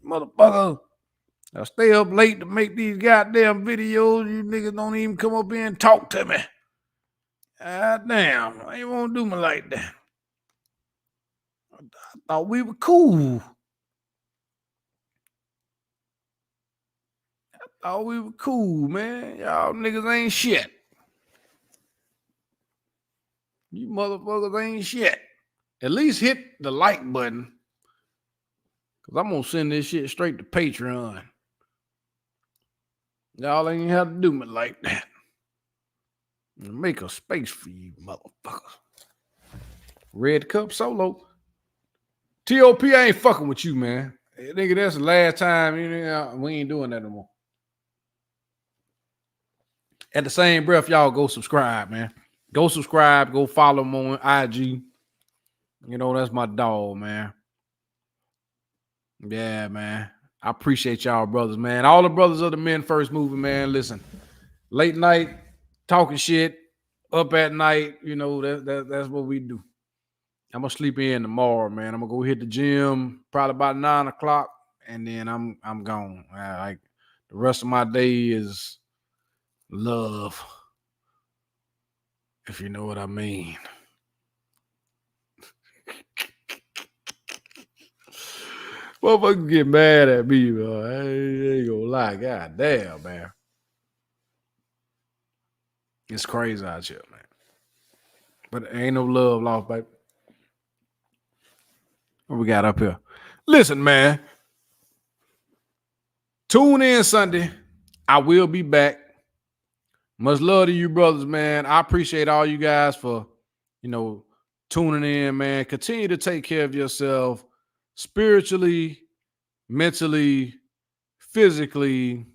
Motherfucker. I stay up late to make these goddamn videos. You niggas don't even come up here and talk to me. God damn. Why you won't do me like that? I thought we were cool. Oh, we were cool, man. Y'all niggas ain't shit. You motherfuckers ain't shit. At least hit the like button. Because I'm going to send this shit straight to Patreon. Y'all ain't have to do me like that. Make a space for you motherfuckers. Red Cup Solo. TOP, I ain't fucking with you, man. Hey, nigga, that's the last time. We ain't doing that no more. At the same breath, y'all go subscribe, man. Go subscribe. Go follow him on IG. That's my dog, man. Yeah, man. I appreciate y'all brothers, man. All the brothers of the Men First movement, man. Listen, late night, talking shit, up at night, that's what we do. I'm going to sleep in tomorrow, man. I'm going to go hit the gym probably about 9 o'clock, and then I'm gone. Like the rest of my day is love. if you know what I mean. Motherfuckers get mad at me, bro. I ain't gonna lie. God damn, man. It's crazy out here, man. But ain't no love lost, baby. What we got up here? Listen, man. Tune in Sunday. I will be back. Much love to you, brothers, man. I appreciate all you guys for, tuning in, man. Continue to take care of yourself spiritually, mentally, physically,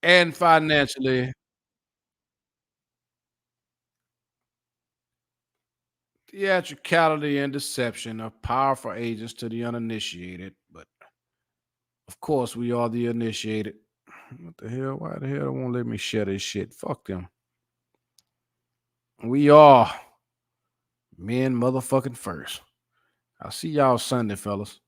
and financially. Theatricality and deception are powerful agents to the uninitiated, but of course, we are the initiated. What the hell? Why the hell they won't let me share this shit? Fuck them. We are men motherfucking first. I'll see y'all Sunday, fellas.